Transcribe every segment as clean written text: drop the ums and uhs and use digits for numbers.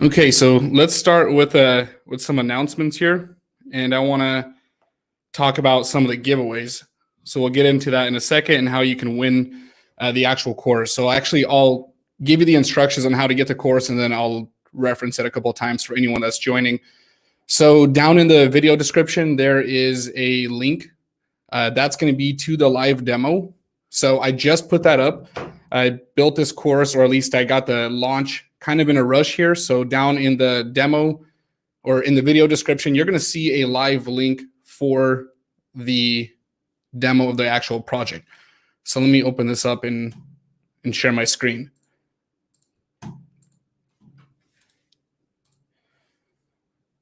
Okay, so let's start with some announcements here, and I want to talk about some of the giveaways. So we'll get into that in a second and how you can win the actual course. So actually, I'll give you the instructions on how to get the course, and then I'll reference it a couple of times for anyone that's joining. So down in the video description, there is a link that's going to be to the live demo. So I just put that up. I built this course, or at least I got the launch kind of in a rush here. So down in the demo or in the video description, you're going to see a live link for the demo of the actual project. So let me open this up and share my screen.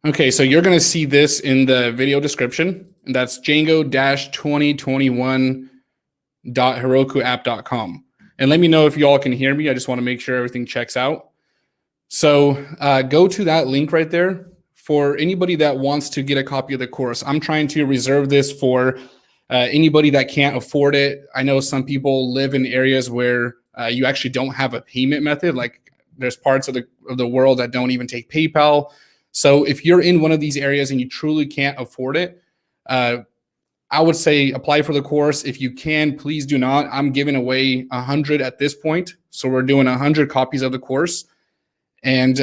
Okay, so you're going to see this in the video description, and that's Django-2021.herokuapp.com. And let me know if you all can hear me. I just want to make sure everything checks out. So go to that link right there for anybody that wants to get a copy of the course. I'm trying to reserve this for anybody that can't afford it. I know some people live in areas where you actually don't have a payment method. Like there's parts of the world that don't even take PayPal. So if you're in one of these areas and you truly can't afford it, I would say apply for the course. If you can, please do not. I'm giving away 100 at this point. So we're doing 100 copies of the course. And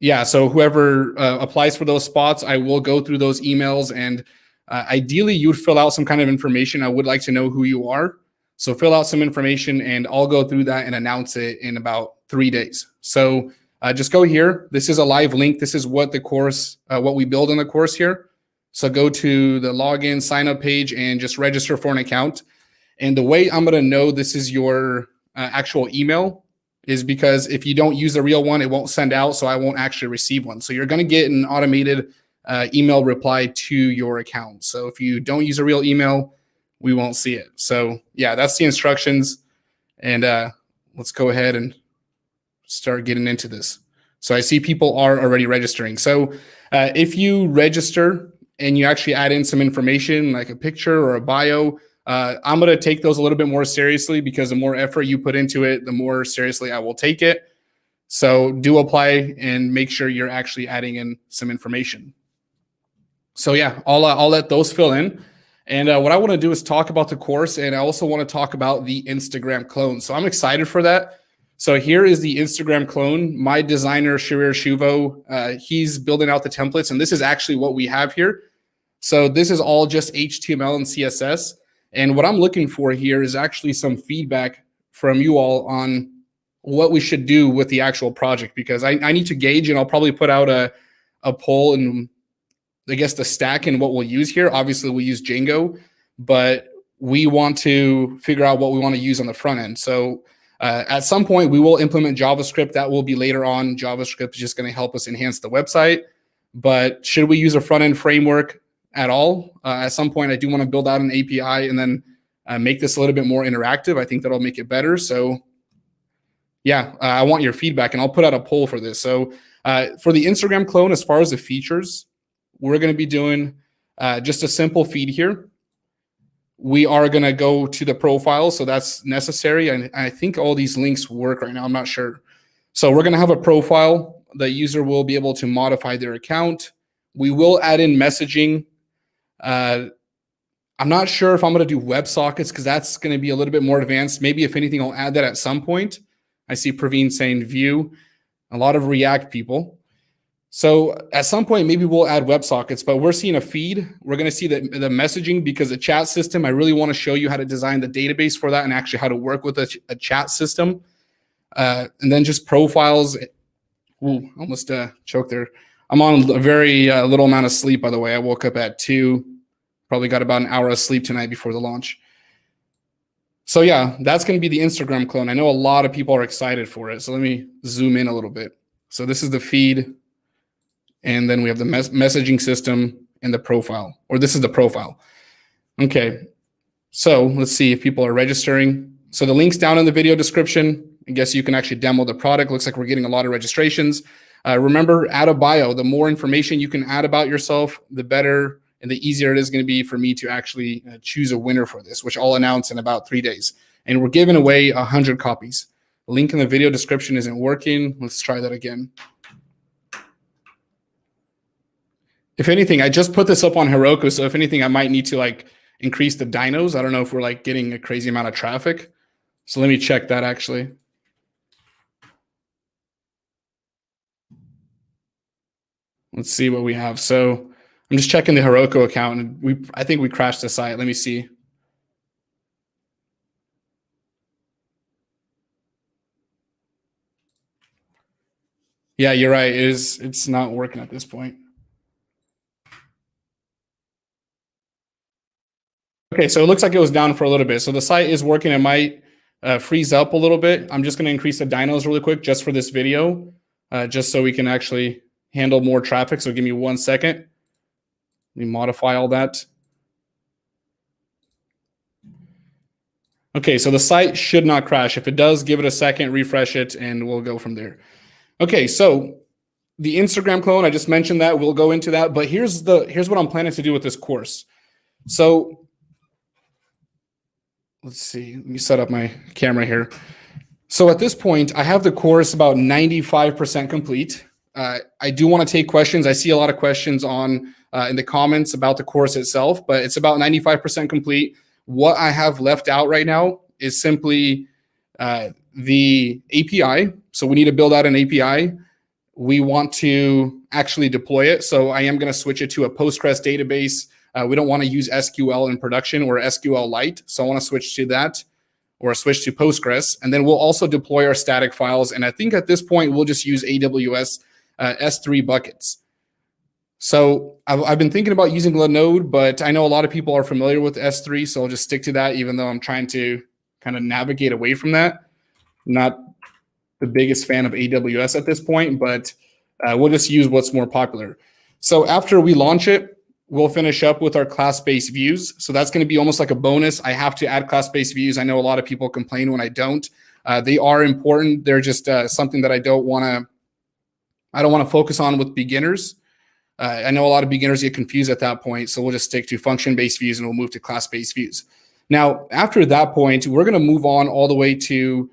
yeah, so whoever applies for those spots, I will go through those emails, and ideally you'd fill out some kind of information. I would like to know who you are. So fill out some information and I'll go through that and announce it in about 3 days. So just go here. This is a live link. This is what the course, what we build in the course here. So go to the login sign up page and just register for an account. And the way I'm going to know this is your actual email is because if you don't use the real one, it won't send out, so I won't actually receive one. So you're going to get an automated email reply to your account. So if you don't use a real email, we won't see it. So yeah, that's the instructions. And let's go ahead and start getting into this. So I see people are already registering. So if you register and you actually add in some information like a picture or a bio, I'm going to take those a little bit more seriously because the more effort you put into it, the more seriously I will take it. So do apply and make sure you're actually adding in some information. So yeah, I'll let those fill in. And what I want to do is talk about the course, and I also want to talk about the Instagram clone. So I'm excited for that. So here is the Instagram clone. My designer, Sharir Shuvo, he's building out the templates, and this is actually what we have here. So this is all just HTML and CSS. And what I'm looking for here is actually some feedback from you all on what we should do with the actual project, because I need to gauge, and I'll probably put out a poll and I guess the stack and what we'll use here. Obviously we use Django, but we want to figure out what we want to use on the front end. So at some point we will implement JavaScript. That will be later on. JavaScript is just going to help us enhance the website. But should we use a front end framework at all? At some point, I do want to build out an API and then make this a little bit more interactive. I think that'll make it better. So yeah, I want your feedback, and I'll put out a poll for this. So for the Instagram clone, as far as the features, we're going to be doing just a simple feed here. We are going to go to the profile, so that's necessary. And I think all these links work right now. I'm not sure. So we're going to have a profile. The user will be able to modify their account. We will add in messaging. I'm not sure if I'm going to do WebSockets because that's going to be a little bit more advanced. Maybe if anything, I'll add that at some point. I see Praveen saying Vue, a lot of React people. So at some point, maybe we'll add WebSockets, but we're seeing a feed. We're going to see the messaging because the chat system, I really want to show you how to design the database for that and actually how to work with a chat system. And then just profiles. Ooh, almost choked there. I'm on a very little amount of sleep, by the way. I woke up at 2, probably got about an hour of sleep tonight before the launch. So yeah, that's going to be the Instagram clone. I know a lot of people are excited for it. So let me zoom in a little bit. So this is the feed. And then we have the messaging system and the profile, or this is the profile. Okay, so let's see if people are registering. So the link's down in the video description. I guess you can actually demo the product. Looks like we're getting a lot of registrations. Remember, add a bio. The more information you can add about yourself, the better and the easier it is going to be for me to actually choose a winner for this, which I'll announce in about 3 days. And we're giving away 100 copies. The link in the video description isn't working. Let's try that again. If anything, I just put this up on Heroku, so if anything, I might need to like increase the dynos. I don't know if we're like getting a crazy amount of traffic. So let me check that actually. Let's see what we have. So I'm just checking the Heroku account, and I think we crashed the site. Let me see. Yeah, you're right. It's not working at this point. Okay, so it looks like it was down for a little bit. So the site is working. It might freeze up a little bit. I'm just going to increase the dynos really quick just for this video, just so we can actually handle more traffic. So give me 1 second. Let me modify all that. Okay, so the site should not crash. If it does, give it a second, refresh it, and we'll go from there. Okay, so the Instagram clone, I just mentioned that. We'll go into that. But here's what I'm planning to do with this course. So let's see. Let me set up my camera here. So at this point, I have the course about 95% complete. I do want to take questions. I see a lot of questions on in the comments about the course itself, but it's about 95% complete. What I have left out right now is simply the API. So we need to build out an API. We want to actually deploy it. So I am going to switch it to a Postgres database. We don't want to use SQL in production or SQLite. So I want to switch to that or switch to Postgres. And then we'll also deploy our static files. And I think at this point, we'll just use AWS S3 buckets. So I've been thinking about using Linode, but I know a lot of people are familiar with S3. So I'll just stick to that, even though I'm trying to kind of navigate away from that. Not the biggest fan of AWS at this point, but we'll just use what's more popular. So after we launch it, we'll finish up with our class-based views. So that's going to be almost like a bonus. I have to add class-based views. I know a lot of people complain when I don't. They are important. They're just something that I don't want to focus on with beginners. I know a lot of beginners get confused at that point. So we'll just stick to function-based views and we'll move to class-based views. Now, after that point, we're going to move on all the way to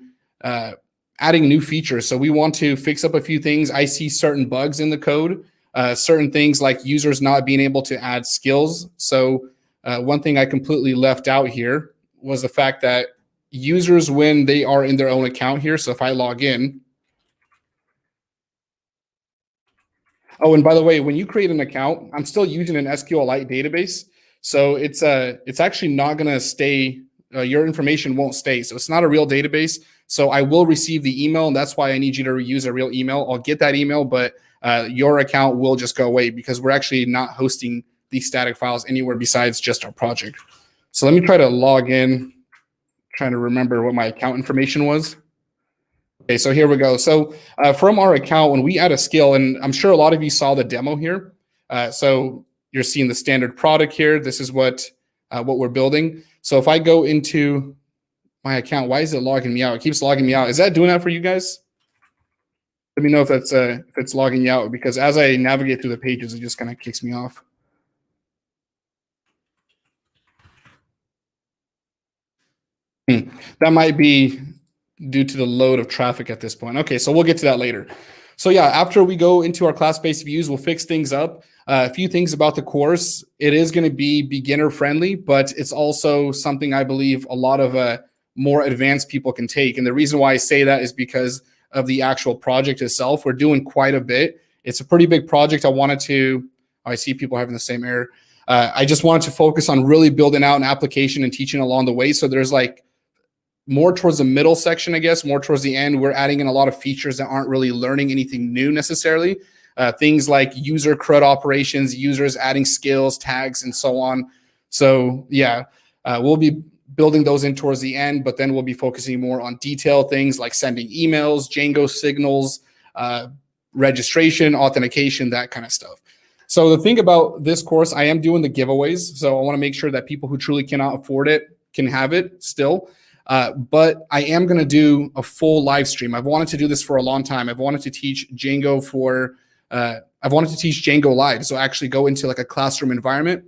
adding new features. So we want to fix up a few things. I see certain bugs in the code. Certain things like users not being able to add skills. So one thing I completely left out here was the fact that users, when they are in their own account here, so if I log in. Oh, and by the way, when you create an account, I'm still using an SQLite database. So it's actually not going to stay, your information won't stay. So it's not a real database. So I will receive the email, and that's why I need you to use a real email. I'll get that email, but your account will just go away because we're actually not hosting these static files anywhere besides just our project. So let me try to log in, trying to remember what my account information was. Okay, so here we go. So from our account, when we add a skill, and I'm sure a lot of you saw the demo here. So you're seeing the standard product here. This is what we're building. So if I go into my account, why is it logging me out? It keeps logging me out. Is that doing that for you guys? Let me know if that's if it's logging you out, because as I navigate through the pages, it just kind of kicks me off. That might be due to the load of traffic at this point. Okay, so we'll get to that later. So yeah, after we go into our class-based views, we'll fix things up. A few things about the course. It is going to be beginner friendly, but it's also something I believe a lot of more advanced people can take. And the reason why I say that is because of the actual project itself. We're doing quite a bit. It's a pretty big project. I see people having the same error. I just wanted to focus on really building out an application and teaching along the way. So there's like more towards the middle section, I guess, more towards the end, we're adding in a lot of features that aren't really learning anything new necessarily. Things like user CRUD operations, users adding skills, tags, and so on. So yeah, we'll be building those in towards the end, but then we'll be focusing more on detailed things like sending emails, Django signals, registration, authentication, that kind of stuff. So the thing about this course, I am doing the giveaways. So I want to make sure that people who truly cannot afford it can have it still. But I am going to do a full live stream. I've wanted to do this for a long time. I've wanted to teach Django live. So actually go into like a classroom environment.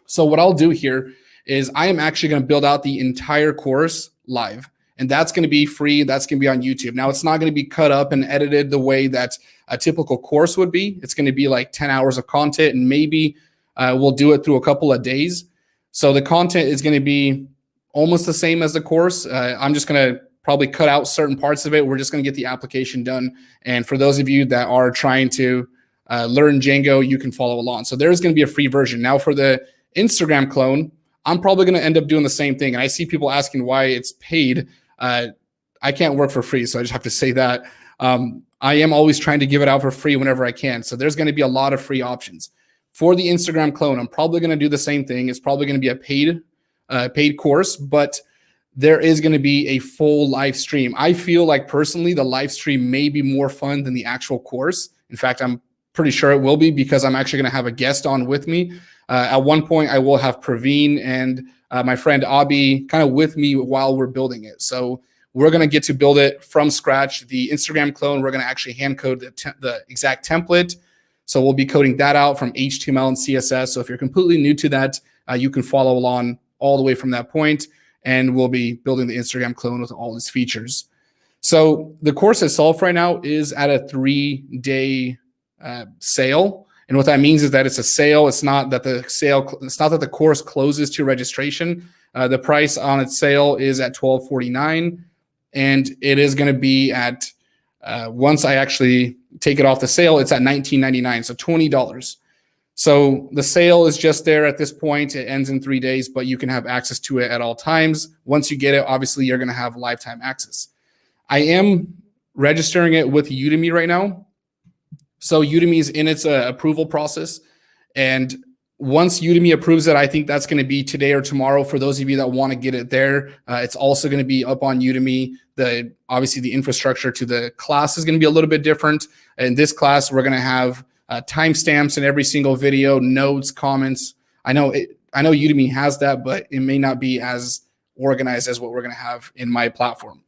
So what I'll do here is I am actually going to build out the entire course live. And that's going to be free. That's going to be on YouTube. Now, it's not going to be cut up and edited the way that a typical course would be. It's going to be like 10 hours of content, and maybe we'll do it through a couple of days. So the content is going to be almost the same as the course. I'm just going to probably cut out certain parts of it. We're just going to get the application done. And for those of you that are trying to learn Django, you can follow along. So there's going to be a free version. Now for the Instagram clone, I'm probably going to end up doing the same thing. And I see people asking why it's paid. I can't work for free, so I just have to say that. I am always trying to give it out for free whenever I can. So there's going to be a lot of free options. For the Instagram clone, I'm probably going to do the same thing. It's probably going to be a paid course, but there is going to be a full live stream. I feel like personally, the live stream may be more fun than the actual course. In fact, I'm pretty sure it will be, because I'm actually going to have a guest on with me. At one point, I will have Praveen and my friend Abhi kind of with me while we're building it. So we're going to get to build it from scratch. The Instagram clone, we're going to actually hand code the exact template. So we'll be coding that out from HTML and CSS. So if you're completely new to that, you can follow along all the way from that point, and we'll be building the Instagram clone with all its features. So the course itself right now is at a 3-day sale. And what that means is that it's a sale. It's not that the course closes to registration. The price on its sale is at $12.49, and it is going to be at once I actually take it off the sale, it's at $19.99, so $20. So the sale is just there at this point. It ends in 3 days, but you can have access to it at all times. Once you get it, obviously you're going to have lifetime access. I am registering it with Udemy right now. So Udemy is in its approval process. And once Udemy approves it, I think that's going to be today or tomorrow for those of you that want to get it there. It's also going to be up on Udemy. Obviously, the infrastructure to the class is going to be a little bit different. In this class, we're going to have timestamps in every single video, notes, comments. I know Udemy has that, but it may not be as organized as what we're going to have in my platform.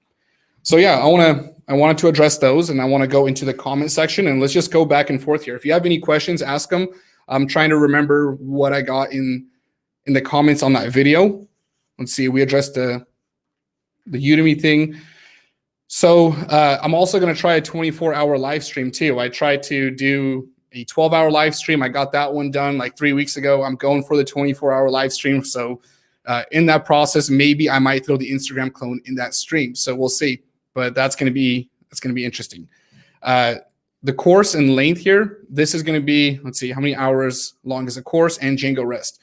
So yeah, I wanted to address those, and I want to go into the comment section, and let's just go back and forth here. If you have any questions, ask them. I'm trying to remember what I got in the comments on that video. Let's see, we addressed the Udemy thing. So I'm also going to try a 24-hour live stream too. I tried to do a 12-hour live stream. I got that one done like 3 weeks ago. I'm going for the 24-hour live stream. So in that process, maybe I might throw the Instagram clone in that stream. So we'll see. But that's going to be interesting. The course and length here, this is going to be, let's see, how many hours long is the course, and Django REST.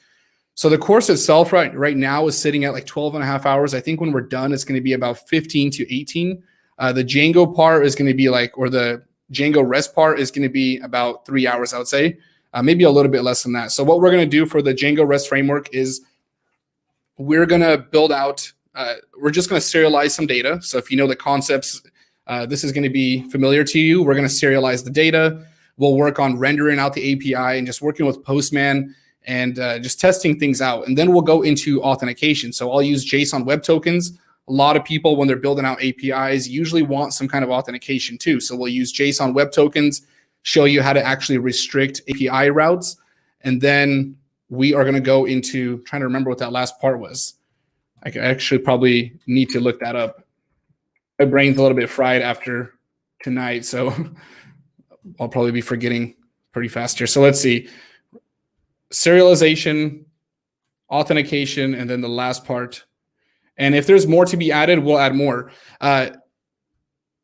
So the course itself right now is sitting at like 12.5 hours. I think when we're done, it's going to be about 15 to 18. The Django part is going to be or the Django REST part is going to be about 3 hours, I would say, maybe a little bit less than that. So what we're going to do for the Django REST framework is we're going to build out, we're just going to serialize some data. So if you know the concepts, this is going to be familiar to you. We're going to serialize the data. We'll work on rendering out the API and just working with Postman and just testing things out. And then we'll go into authentication. So I'll use JSON Web Tokens. A lot of people, when they're building out APIs, usually want some kind of authentication too. So we'll use JSON Web Tokens, show you how to actually restrict API routes. And then we are going to go into trying to remember what that last part was. I actually probably need to look that up. My brain's a little bit fried after tonight, so I'll probably be forgetting pretty fast here. So let's see. Serialization, authentication, and then the last part. And if there's more to be added, we'll add more.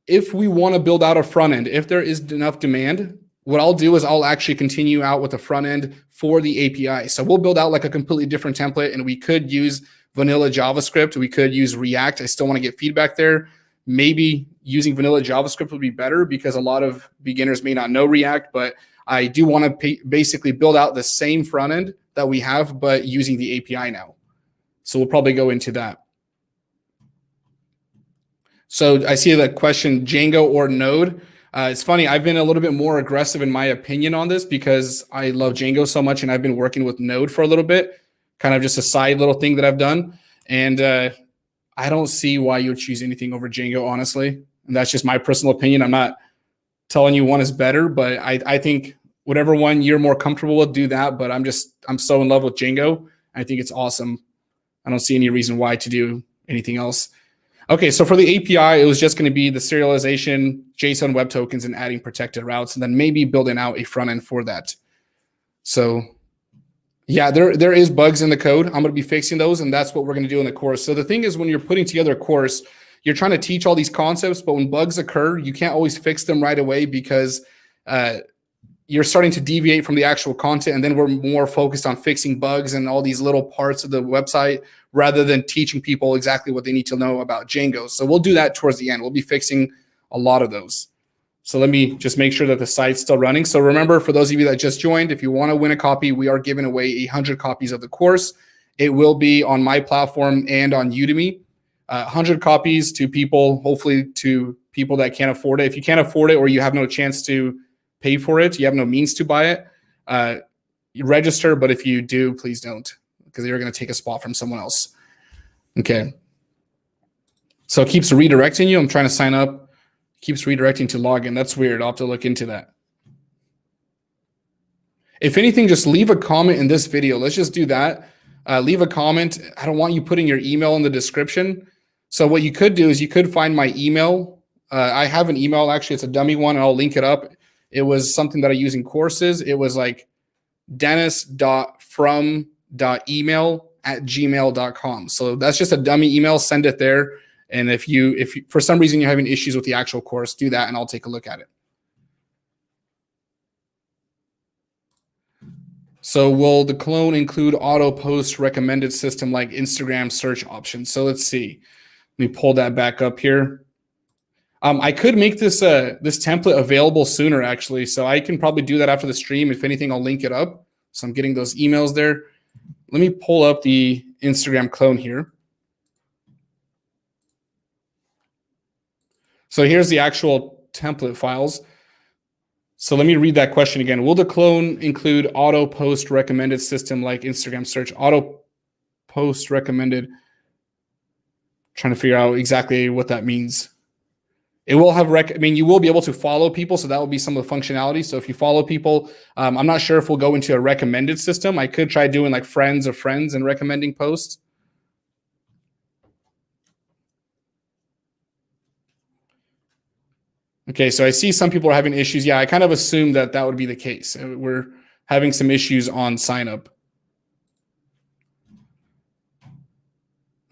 If we want to build out a front end, if there is enough demand, what I'll do is I'll actually continue out with the front end for the API. So we'll build out like a completely different template, and we could use vanilla JavaScript. We could use React. I still want to get feedback there. Maybe using vanilla JavaScript would be better because a lot of beginners may not know React, but I do want to basically build out the same front end that we have, but using the API now. So we'll probably go into that. So I see the question, Django or Node. It's funny, I've been a little bit more aggressive in my opinion on this because I love Django so much, and I've been working with Node for a little bit, kind of just a side little thing that I've done. And I don't see why you would choose anything over Django, honestly. And that's just my personal opinion. I'm not telling you one is better, but I think whatever one you're more comfortable with, do that. But I'm so in love with Django. I think it's awesome. I don't see any reason why to do anything else. Okay, so for the API, it was just going to be the serialization, JSON web tokens, and adding protected routes, and then maybe building out a front end for that. So yeah, there is bugs in the code. I'm going to be fixing those, and that's what we're going to do in the course. So the thing is, when you're putting together a course, you're trying to teach all these concepts, but when bugs occur, you can't always fix them right away because you're starting to deviate from the actual content, and then we're more focused on fixing bugs and all these little parts of the website rather than teaching people exactly what they need to know about Django. So we'll do that towards the end. We'll be fixing a lot of those. So let me just make sure that the site's still running. So remember, for those of you that just joined, if you want to win a copy, we are giving away 100 copies of the course. It will be on my platform and on Udemy. 100 copies to people, hopefully to people that can't afford it. If you can't afford it or you have no chance to pay for it, you have no means to buy it, you register, but if you do, please don't, because you're going to take a spot from someone else. Okay. So it keeps redirecting you. I'm trying to sign up. It keeps redirecting to login. That's weird. I'll have to look into that. If anything, just leave a comment in this video. Let's just do that. Leave a comment. I don't want you putting your email in the description. So what you could do is you could find my email. I have an email. Actually, it's a dummy one, and I'll link it up. It was something that I use in courses. It was like dennis.from.email@gmail.com. So that's just a dummy email. Send it there. And if you for some reason you're having issues with the actual course, do that and I'll take a look at it. So will the clone include auto post recommended system like Instagram search options? So let's see. Let me pull that back up here. I could make this this template available sooner, actually. So I can probably do that after the stream. If anything, I'll link it up. So I'm getting those emails there. Let me pull up the Instagram clone here. So here's the actual template files. So let me read that question again. Will the clone include auto post recommended system like Instagram search? Auto post recommended. Trying to figure out exactly what that means. It will have you will be able to follow people, so that will be some of the functionality. So if you follow people, I'm not sure if we'll go into a recommended system. I could try doing like friends of friends and recommending posts. Okay, so I see some people are having issues. Yeah, I kind of assumed that that would be the case. We're having some issues on sign up.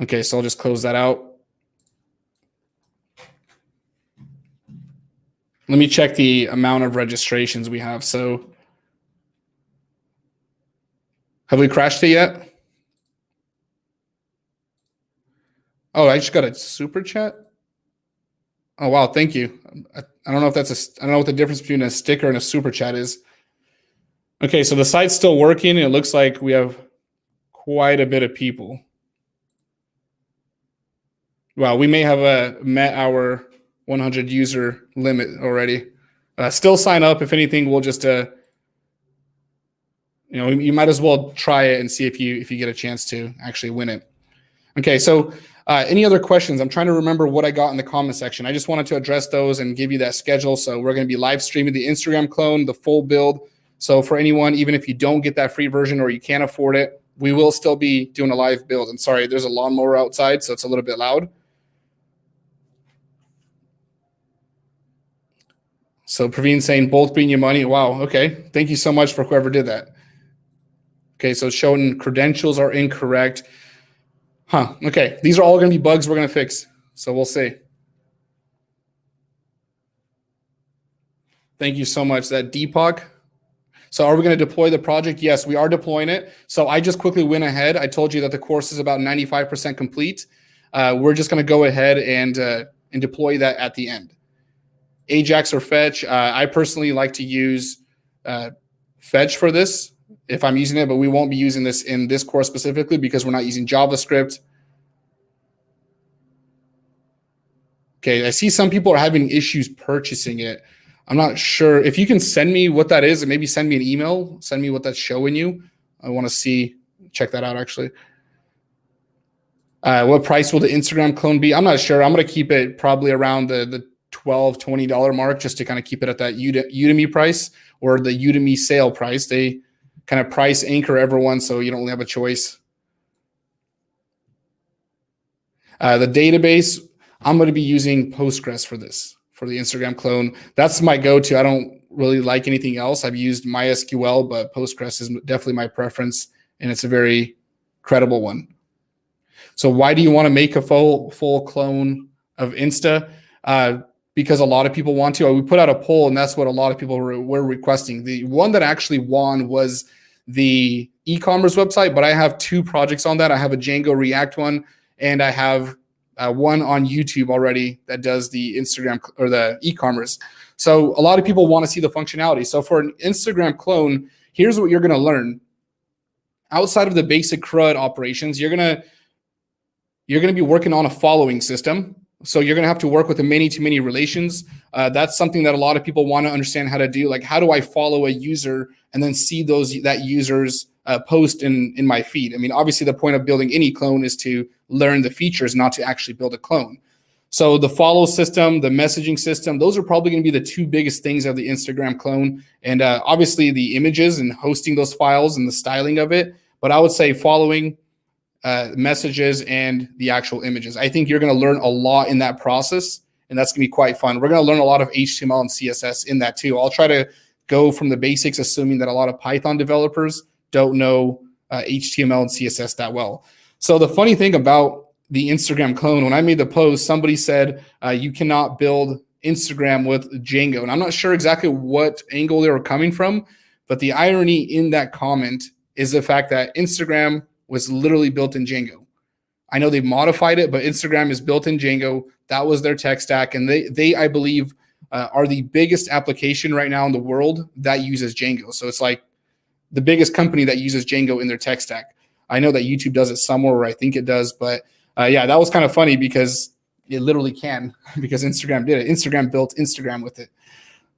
Okay, so I'll just close that out. Let me check the amount of registrations we have. So have we crashed it yet? Oh, I just got a super chat. Oh, wow. Thank you. I don't know if that's I don't know what the difference between a sticker and a super chat is. Okay. So the site's still working. It looks like we have quite a bit of people. Wow. We may have met our 100 user limit already. Still sign up. If anything, we'll just, you might as well try it and see if you get a chance to actually win it. Okay. So any other questions? I'm trying to remember what I got in the comment section. I just wanted to address those and give you that schedule. So we're going to be live streaming the Instagram clone, the full build. So for anyone, even if you don't get that free version or you can't afford it, we will still be doing a live build. And sorry, there's a lawnmower outside, so it's a little bit loud. So Praveen saying both bring you money. Wow. Okay. Thank you so much for whoever did that. Okay. So showing credentials are incorrect. Huh. Okay. These are all going to be bugs we're going to fix. So we'll see. Thank you so much. That Deepak. So are we going to deploy the project? Yes, we are deploying it. So I just quickly went ahead. I told you that the course is about 95% complete. We're just going to go ahead and deploy that at the end. Ajax or Fetch. I personally like to use Fetch for this if I'm using it, but we won't be using this in this course specifically because we're not using JavaScript. Okay, I see some people are having issues purchasing it. I'm not sure. If you can send me what that is and maybe send me an email, send me what that's showing you. I want to check that out actually. What price will the Instagram clone be? I'm not sure. I'm going to keep it probably around the $12, $20 mark just to kind of keep it at that Udemy price or the Udemy sale price. They kind of price anchor everyone, so you don't really have a choice. The database, I'm going to be using Postgres for this, for the Instagram clone. That's my go-to. I don't really like anything else. I've used MySQL, but Postgres is definitely my preference, and it's a very credible one. So why do you want to make a full clone of Insta? Because a lot of people want to. We put out a poll, and that's what a lot of people were requesting. The one that actually won was the e-commerce website, but I have 2 projects on that. I have a Django React one, and I have one on YouTube already that does the Instagram or the e-commerce. So a lot of people want to see the functionality. So for an Instagram clone, here's what you're going to learn. Outside of the basic CRUD operations, you're going to be working on a following system. So you're going to have to work with the many-to-many relations. That's something that a lot of people want to understand how to do. Like, how do I follow a user and then see that user's post in my feed? I mean, obviously the point of building any clone is to learn the features, not to actually build a clone. So the follow system, the messaging system, those are probably going to be the 2 biggest things of the Instagram clone. And obviously the images and hosting those files and the styling of it. But I would say following, messages, and the actual images. I think you're going to learn a lot in that process, and that's going to be quite fun. We're going to learn a lot of HTML and CSS in that too. I'll try to go from the basics, assuming that a lot of Python developers don't know HTML and CSS that well. So the funny thing about the Instagram clone, when I made the post, somebody said you cannot build Instagram with Django. And I'm not sure exactly what angle they were coming from, but the irony in that comment is the fact that Instagram was literally built in Django. I know they've modified it, but Instagram is built in Django. That was their tech stack. And they I believe, are the biggest application right now in the world that uses Django. So it's like the biggest company that uses Django in their tech stack. I know that YouTube does it somewhere, where I think it does. But yeah, that was kind of funny because it literally can, because Instagram did it. Instagram built Instagram with it.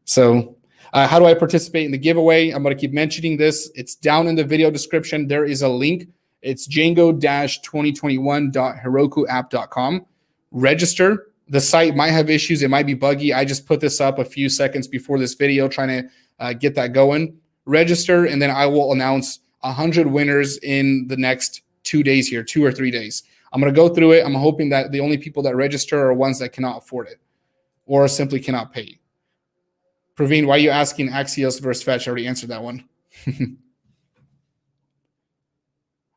So how do I participate in the giveaway? I'm going to keep mentioning this. It's down in the video description. There is a link. It's django-2021.herokuapp.com. Register. The site might have issues. It might be buggy. I just put this up a few seconds before this video, trying to get that going. Register, and then I will announce 100 winners in the next 2 days here, 2 or 3 days. I'm going to go through it. I'm hoping that the only people that register are ones that cannot afford it or simply cannot pay. Praveen, why are you asking Axios versus Fetch? I already answered that one.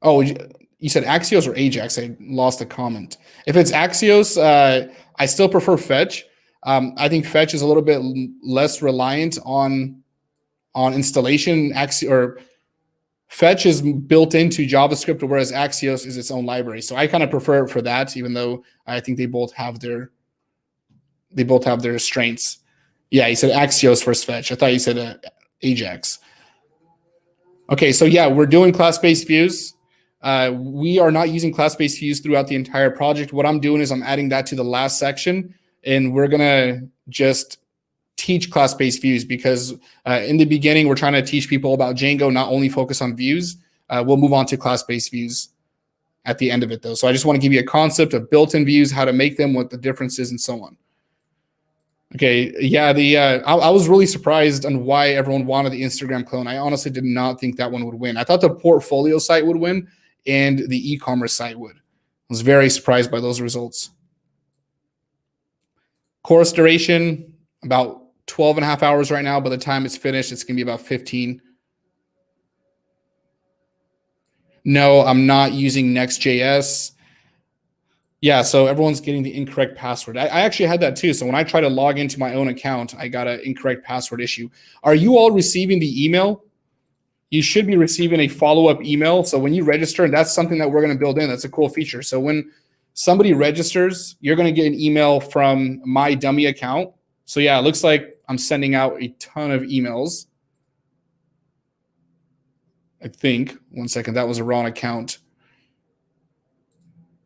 Oh, you said Axios or Ajax? I lost a comment. If it's Axios, I still prefer Fetch. I think Fetch is a little bit less reliant on installation. Fetch is built into JavaScript, whereas Axios is its own library. So I kind of prefer it for that, even though I think they both have their strengths. Yeah, he said Axios versus Fetch. I thought you said Ajax. Okay, so yeah, we're doing class-based views. We are not using class-based views throughout the entire project. What I'm doing is I'm adding that to the last section, and we're gonna just teach class-based views because in the beginning, we're trying to teach people about Django, not only focus on views. We'll move on to class-based views at the end of it though. So I just want to give you a concept of built-in views, how to make them, what the difference is, and so on. Okay, yeah, I was really surprised on why everyone wanted the Instagram clone. I honestly did not think that one would win. I thought the portfolio site would win and the e-commerce site would. I was very surprised by those results. Course duration, about 12 and a half hours right now. By the time it's finished, it's going to be about 15. No, I'm not using Next.js. Yeah, so everyone's getting the incorrect password. I actually had that too. So when I try to log into my own account, I got an incorrect password issue. Are you all receiving the email? You should be receiving a follow-up email. So when you register, and that's something that we're going to build in. That's a cool feature. So when somebody registers, you're going to get an email from my dummy account. So yeah, it looks like I'm sending out a ton of emails. I think. One second, that was a wrong account.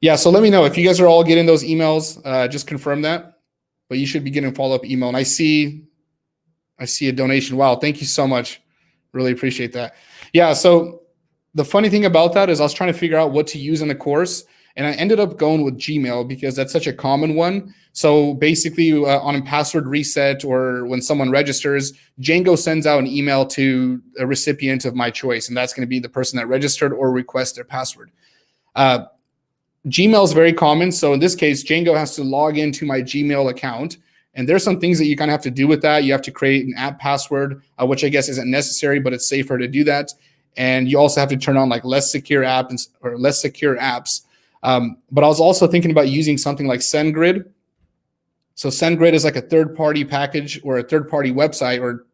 Yeah, so let me know if you guys are all getting those emails. Just confirm that. But you should be getting a follow-up email. And I see a donation. Wow, thank you so much. Really appreciate that. Yeah, so the funny thing about that is I was trying to figure out what to use in the course. And I ended up going with Gmail because that's such a common one. So basically on a password reset or when someone registers, Django sends out an email to a recipient of my choice. And that's going to be the person that registered or requests their password. Gmail is very common. So in this case, Django has to log into my Gmail account. And there's some things that you kind of have to do with that. You have to create an app password, which I guess isn't necessary, but it's safer to do that. And you also have to turn on like less secure apps. But I was also thinking about using something like SendGrid. So SendGrid is like a third-party package or a third-party website or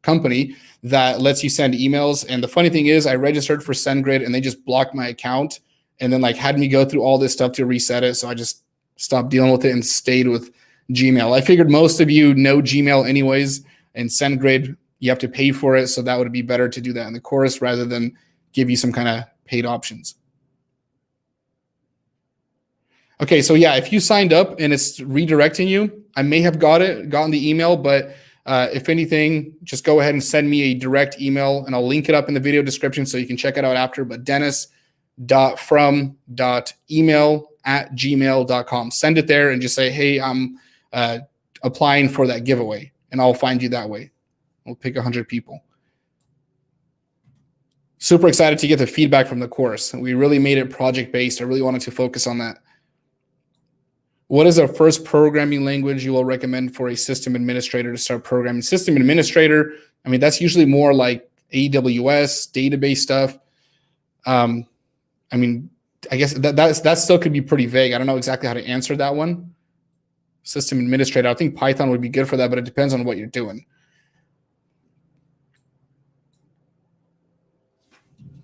company that lets you send emails. And the funny thing is I registered for SendGrid and they just blocked my account and then like had me go through all this stuff to reset it. So I just stopped dealing with it and stayed with Gmail. I figured most of you know Gmail anyways, and SendGrid, you have to pay for it. So that would be better to do that in the course rather than give you some kind of paid options. Okay, so yeah, if you signed up and it's redirecting you, I may have gotten the email, but if anything, just go ahead and send me a direct email and I'll link it up in the video description so you can check it out after. But dennis.from.email@gmail.com. Send it there and just say, hey, I'm applying for that giveaway, and I'll find you that way. We'll pick 100 people. Super excited to get the feedback from the course. We really made it project-based. I really wanted to focus on that. What is the first programming language you will recommend for a system administrator to start programming? System administrator, I mean, that's usually more like AWS, database stuff. I mean, I guess that still could be pretty vague. I don't know exactly how to answer that one. System administrator, I think Python would be good for that, but it depends on what you're doing.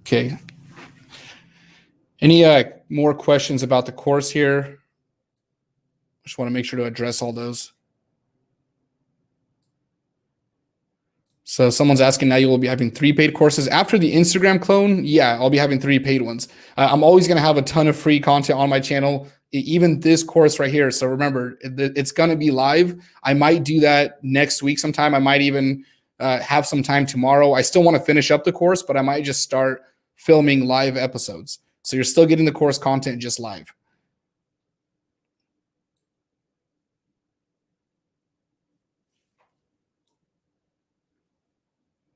Okay. Any more questions about the course here? Just want to make sure to address all those. So someone's asking now you will be having 3 paid courses after the Instagram clone. Yeah, I'll be having 3 paid ones. I'm always going to have a ton of free content on my channel, even this course right here. So remember, it's going to be live. I might do that next week sometime. I might even have some time tomorrow. I still want to finish up the course, but I might just start filming live episodes. So you're still getting the course content just live.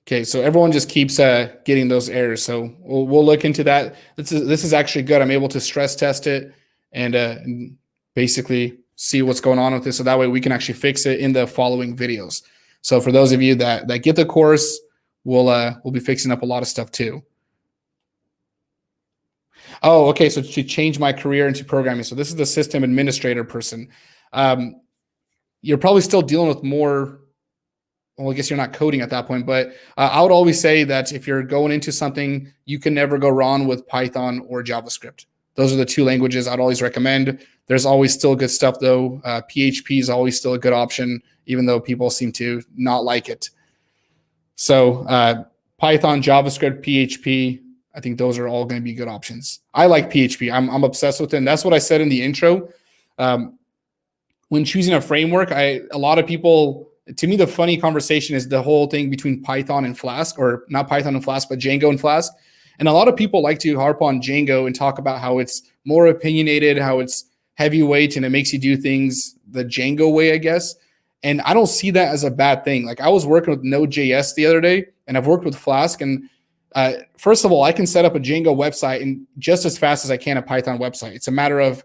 Okay, so everyone just keeps getting those errors. So we'll look into that. This is actually good. I'm able to stress test it and basically see what's going on with this. So that way we can actually fix it in the following videos. So for those of you that get the course, we'll be fixing up a lot of stuff too. Oh, okay. So to change my career into programming. So this is the system administrator person. You're probably still dealing with more. Well, I guess you're not coding at that point, but I would always say that if you're going into something, you can never go wrong with Python or JavaScript. Those are the 2 languages I'd always recommend. There's always still good stuff though. PHP is always still a good option, even though people seem to not like it. So Python, JavaScript, PHP, I think those are all going to be good options. I like PHP. I'm obsessed with it. And that's what I said in the intro. When choosing a framework, a lot of people, to me, the funny conversation is the whole thing between Python and Flask, or not Python and Flask, but Django and Flask. And a lot of people like to harp on Django and talk about how it's more opinionated, how it's heavyweight, and it makes you do things the Django way, I guess. And I don't see that as a bad thing. Like I was working with Node.js the other day, and I've worked with Flask. And first of all, I can set up a Django website and just as fast as I can a Python website. It's a matter of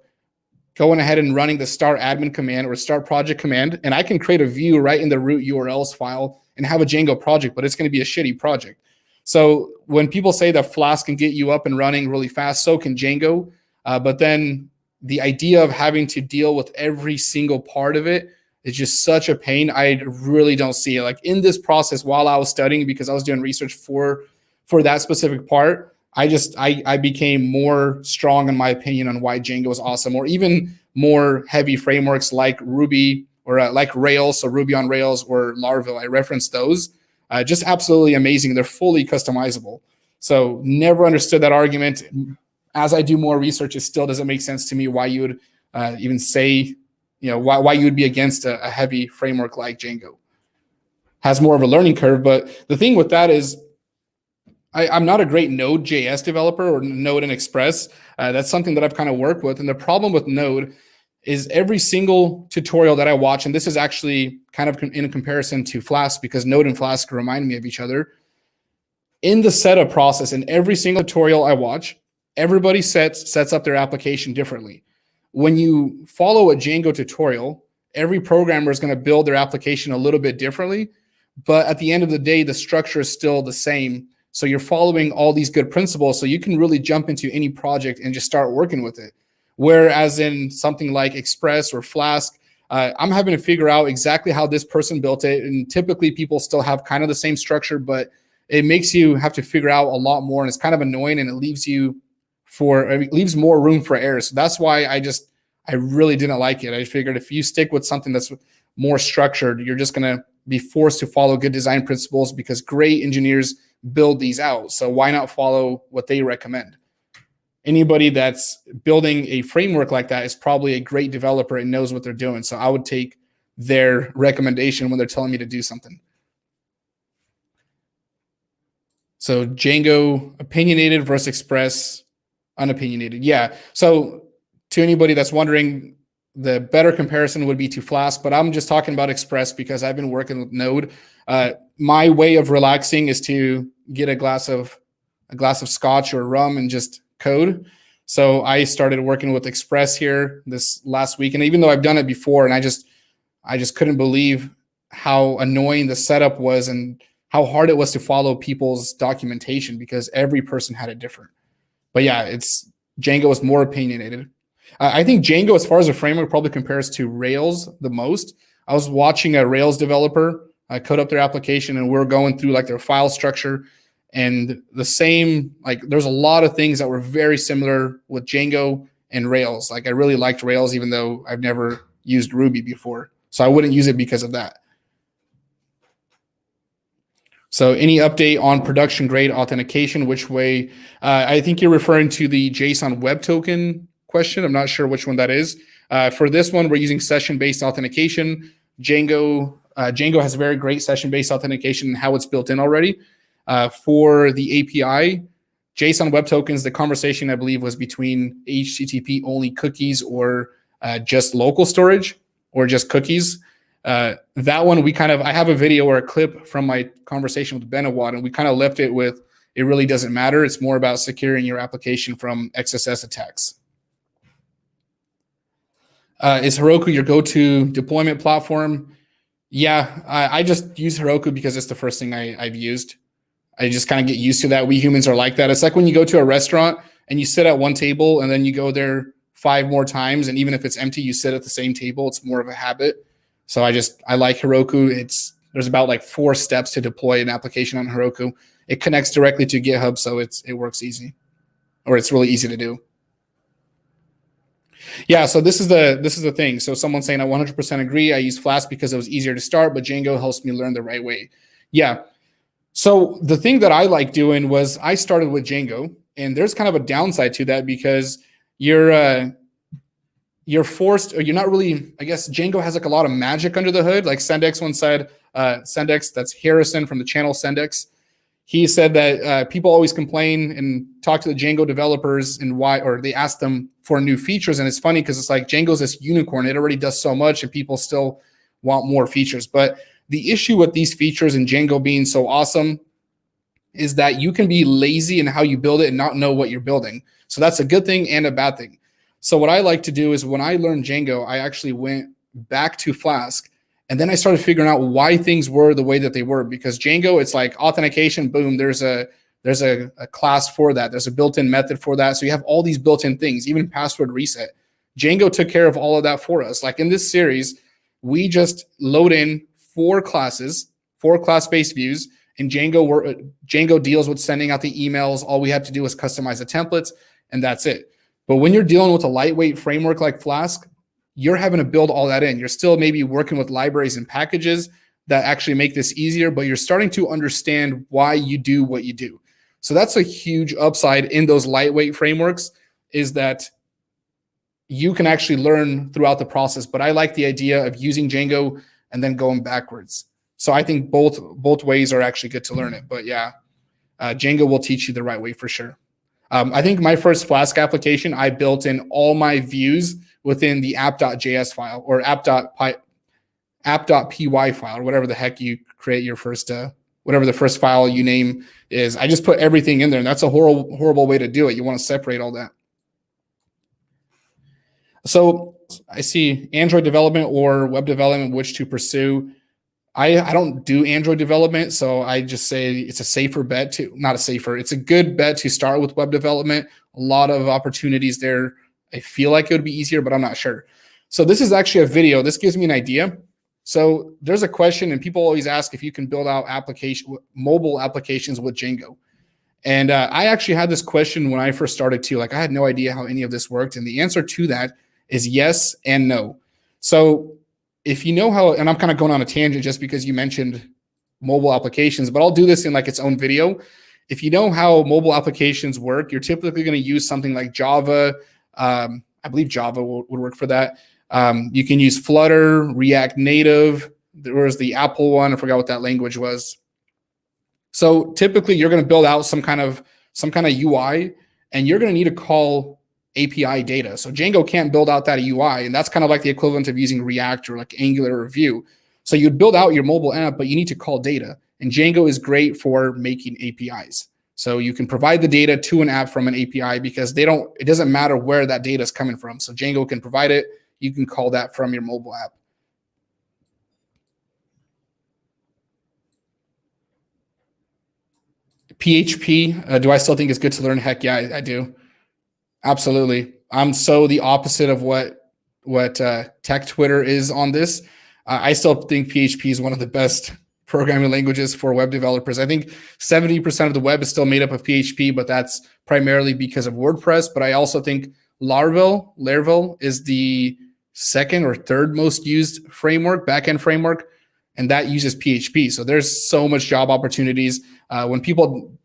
going ahead and running the start admin command or start project command, and I can create a view right in the root URLs file and have a Django project, but it's going to be a shitty project. So when people say that Flask can get you up and running really fast, so can Django. But then the idea of having to deal with every single part of it is just such a pain. I really don't see it. Like in this process while I was studying, because I was doing research for that specific part, I became more strong in my opinion on why Django is awesome, or even more heavy frameworks like Ruby or like Rails, so Ruby on Rails or Laravel. I referenced those. Just absolutely amazing. They're fully customizable. So never understood that argument. As I do more research, it still doesn't make sense to me why you would even say, why you would be against a heavy framework like Django. Has more of a learning curve, but the thing with that is I'm not a great Node.js developer or Node and Express. That's something that I've kind of worked with. And the problem with Node is every single tutorial that I watch, and this is actually kind of in comparison to Flask because Node and Flask remind me of each other. In the setup process, in every single tutorial I watch, everybody sets up their application differently. When you follow a Django tutorial, every programmer is going to build their application a little bit differently, but at the end of the day, the structure is still the same. So you're following all these good principles, so you can really jump into any project and just start working with it. Whereas in something like Express or Flask, I'm having to figure out exactly how this person built it. And typically people still have kind of the same structure, but it makes you have to figure out a lot more, and it's kind of annoying, and it leaves more room for error. So that's why I really didn't like it. I figured if you stick with something that's more structured, you're just going to be forced to follow good design principles, because great engineers build these out. So why not follow what they recommend? Anybody that's building a framework like that is probably a great developer and knows what they're doing. So I would take their recommendation when they're telling me to do something. So Django opinionated versus Express unopinionated. Yeah. So to anybody that's wondering, the better comparison would be to Flask, but I'm just talking about Express because I've been working with Node. My way of relaxing is to get a glass of scotch or rum and just code. So I started working with Express here this last week, and even though I've done it before, and I just couldn't believe how annoying the setup was and how hard it was to follow people's documentation, because every person had it different. But yeah, Django is more opinionated. I think Django, as far as a framework, probably compares to Rails the most. I was watching a Rails developer code up their application, and we're going through like their file structure, and the same, like there's a lot of things that were very similar with Django and Rails. Like I really liked Rails, even though I've never used Ruby before. So I wouldn't use it because of that. So any update on production grade authentication, which way? I think you're referring to the JSON Web Token question. I'm not sure which one that is. For this one, we're using session-based authentication. Django has very great session-based authentication and how it's built in already. For the API, JSON Web Tokens, the conversation, I believe, was between HTTP only cookies or just local storage or just cookies. That one, I have a video or a clip from my conversation with Benawad, and we kind of left it with, it really doesn't matter. It's more about securing your application from XSS attacks. Is Heroku your go-to deployment platform? Yeah, I just use Heroku because it's the first thing I've used. I just kind of get used to that. We humans are like that. It's like when you go to a restaurant and you sit at one table and then you go there 5 more times, and even if it's empty, you sit at the same table. It's more of a habit. So I like Heroku. There's about like 4 steps to deploy an application on Heroku. It connects directly to GitHub, so it works easy, or it's really easy to do. Yeah, so this is the thing. So someone's saying I 100% agree. I use Flask because it was easier to start, but Django helps me learn the right way. Yeah. So the thing that I like doing was I started with Django, and there's kind of a downside to that because you're forced, or you're not really, I guess Django has like a lot of magic under the hood. Like Sendex once said, Sendex, that's Harrison from the channel Sendex. He said that people always complain and talk to the Django developers and why, or they ask them for new features. And it's funny because it's like Django's this unicorn. It already does so much and people still want more features. But the issue with these features and Django being so awesome is that you can be lazy in how you build it and not know what you're building. So that's a good thing and a bad thing. So what I like to do is when I learned Django, I actually went back to Flask, and then I started figuring out why things were the way that they were. Because Django, it's like authentication, boom, there's a class for that. There's a built-in method for that. So you have all these built-in things, even password reset. Django took care of all of that for us. Like in this series, we just load in 4 classes, 4 class-based views, and Django deals with sending out the emails. All we have to do is customize the templates, and that's it. But when you're dealing with a lightweight framework like Flask, you're having to build all that in. You're still maybe working with libraries and packages that actually make this easier, but you're starting to understand why you do what you do. So that's a huge upside in those lightweight frameworks, is that you can actually learn throughout the process. But I like the idea of using Django and then going backwards. So I think both ways are actually good to learn it. But yeah, Django will teach you the right way for sure. I think my first Flask application, I built in all my views within the app.js file or app.py file, or whatever the heck you create your first whatever the first file you name is. I just put everything in there, and that's a horrible way to do it. You want to separate all that. So I see Android development or web development, which to pursue. I don't do Android development, so I just say it's a safer bet to, not a safer, it's a good bet to start with web development. A lot of opportunities there. I feel like it would be easier, but I'm not sure. So this is actually a video. This gives me an idea. So there's a question, and people always ask if you can build out mobile applications with Django. And I actually had this question when I first started too. Like, I had no idea how any of this worked. And the answer to that is yes and no. So if you know how, and I'm kind of going on a tangent just because you mentioned mobile applications, but I'll do this in like its own video. If you know how mobile applications work, you're typically going to use something like Java. I believe Java would work for that. You can use Flutter, React Native. There was the Apple one. I forgot what that language was. So typically you're going to build out some kind of UI, and you're going to need to call API data. So Django can't build out that UI, and that's kind of like the equivalent of using React or like Angular or Vue. So you'd build out your mobile app, but you need to call data. And Django is great for making APIs. So you can provide the data to an app from an API because it doesn't matter where that data is coming from. So Django can provide it. You can call that from your mobile app. PHP, do I still think it's good to learn? Heck yeah, I do. Absolutely. I'm so the opposite of what tech Twitter is on this. I still think PHP is one of the best programming languages for web developers. I think 70% of the web is still made up of PHP, but that's primarily because of WordPress. But I also think Laravel is the second or third most used framework, backend framework, and that uses PHP. So there's so much job opportunities. When people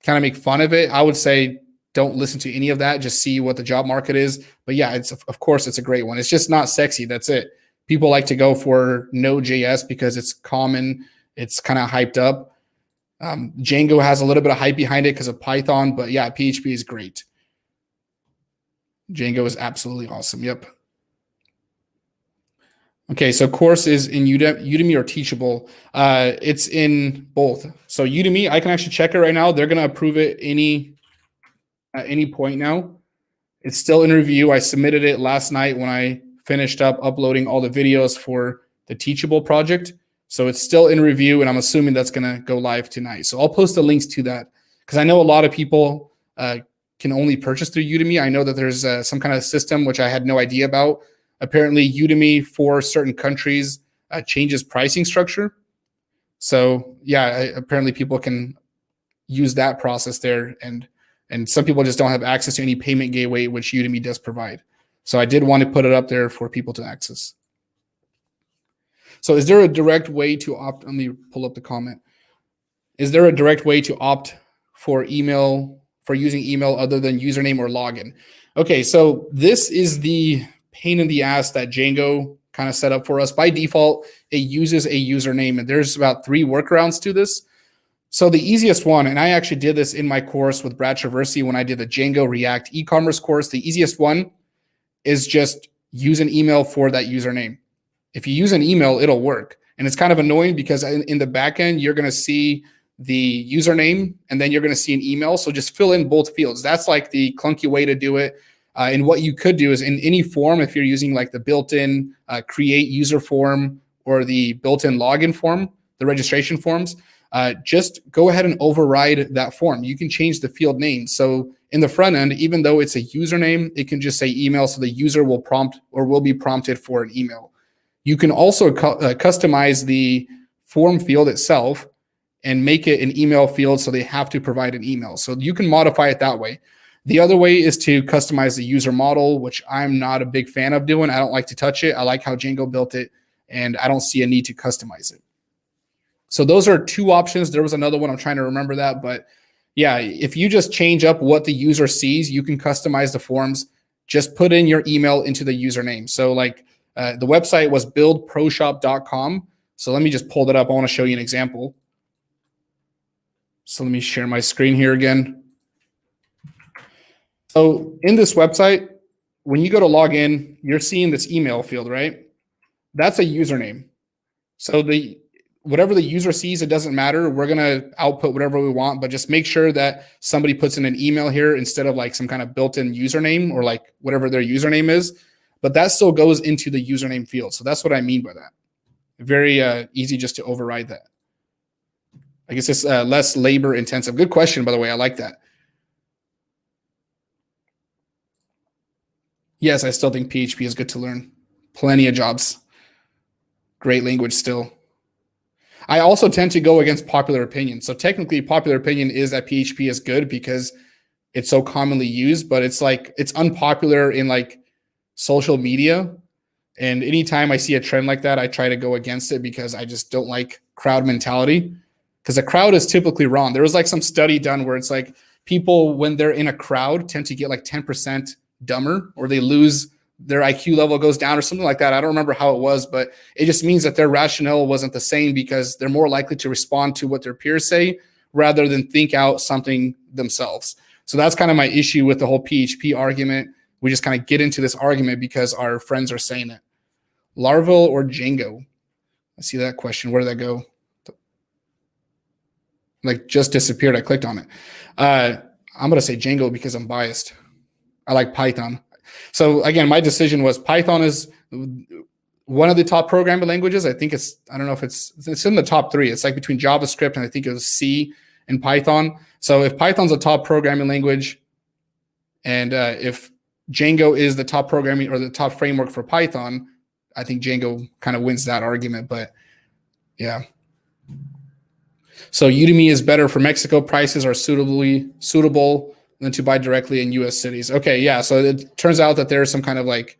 kind of make fun of it, I would say don't listen to any of that. Just see what the job market is. But yeah, of course it's a great one. It's just not sexy. That's it. People like to go for Node.js because it's common. It's kind of hyped up. Django has a little bit of hype behind it because of Python. But yeah, PHP is great. Django is absolutely awesome. Yep. Okay, so course is in Udemy or Teachable. It's in both. So Udemy, I can actually check it right now. They're going to approve it at any point now. It's still in review. I submitted it last night when I finished up uploading all the videos for the Teachable project. So it's still in review, and I'm assuming that's going to go live tonight. So I'll post the links to that because I know a lot of people can only purchase through Udemy. I know that there's some kind of system, which I had no idea about. Apparently, Udemy for certain countries changes pricing structure. So yeah, apparently people can use that process there, and some people just don't have access to any payment gateway, which Udemy does provide. So I did want to put it up there for people to access. So is there a direct way to opt? Let me pull up the comment. Is there a direct way to opt for using email other than username or login? Okay, so this is the pain in the ass that Django kind of set up for us. By default, it uses a username, and there's about 3 workarounds to this. So the easiest one, and I actually did this in my course with Brad Traversy when I did the Django React e-commerce course, the easiest one is just use an email for that username. If you use an email, it'll work. And it's kind of annoying because in the back end, you're going to see the username and then you're going to see an email. So just fill in both fields. That's like the clunky way to do it. And what you could do is in any form, if you're using like the built-in create user form or the built-in login form, the registration forms, just go ahead and override that form. You can change the field name. So in the front end, even though it's a username, it can just say email. So the user will prompt or will be prompted for an email. You can also customize the form field itself and make it an email field so they have to provide an email. So you can modify it that way. The other way is to customize the user model, which I'm not a big fan of doing. I don't like to touch it. I like how Django built it, and I don't see a need to customize it. So those are 2 options. There was another one. I'm trying to remember that. But yeah, if you just change up what the user sees, you can customize the forms. Just put in your email into the username. So like the website was buildproshop.com. So let me just pull that up. I want to show you an example. So let me share my screen here again. So in this website, when you go to log in, you're seeing this email field, right? That's a username. So whatever the user sees, it doesn't matter. We're going to output whatever we want, but just make sure that somebody puts in an email here instead of like some kind of built-in username or like whatever their username is. But that still goes into the username field. So that's what I mean by that. Very easy just to override that. I guess it's less labor intensive. Good question, by the way. I like that. Yes, I still think PHP is good to learn. Plenty of jobs. Great language still. I also tend to go against popular opinion. So technically, popular opinion is that PHP is good because it's so commonly used, but it's like it's unpopular in like social media. And anytime I see a trend like that, I try to go against it because I just don't like crowd mentality. Because the crowd is typically wrong. There was like some study done where it's like people, when they're in a crowd, tend to get like 10% dumber, or they lose their IQ level goes down or something like that. I don't remember how it was, but it just means that their rationale wasn't the same because they're more likely to respond to what their peers say rather than think out something themselves. So that's kind of my issue with the whole PHP argument. We just kind of get into this argument because our friends are saying it. Laravel or Django? I see that question. Where did that go? Like just disappeared. I clicked on it. I'm going to say Django because I'm biased. I like Python. So again, my decision was Python is one of the top programming languages. I think I don't know if it's in the top 3. It's like between JavaScript and I think it was C and Python. So if Python's a top programming language and if Django is the top programming or the top framework for Python, I think Django kind of wins that argument, but yeah. So Udemy is better for Mexico. Prices are suitable than to buy directly in US cities. Okay, yeah. So it turns out that there's some kind of like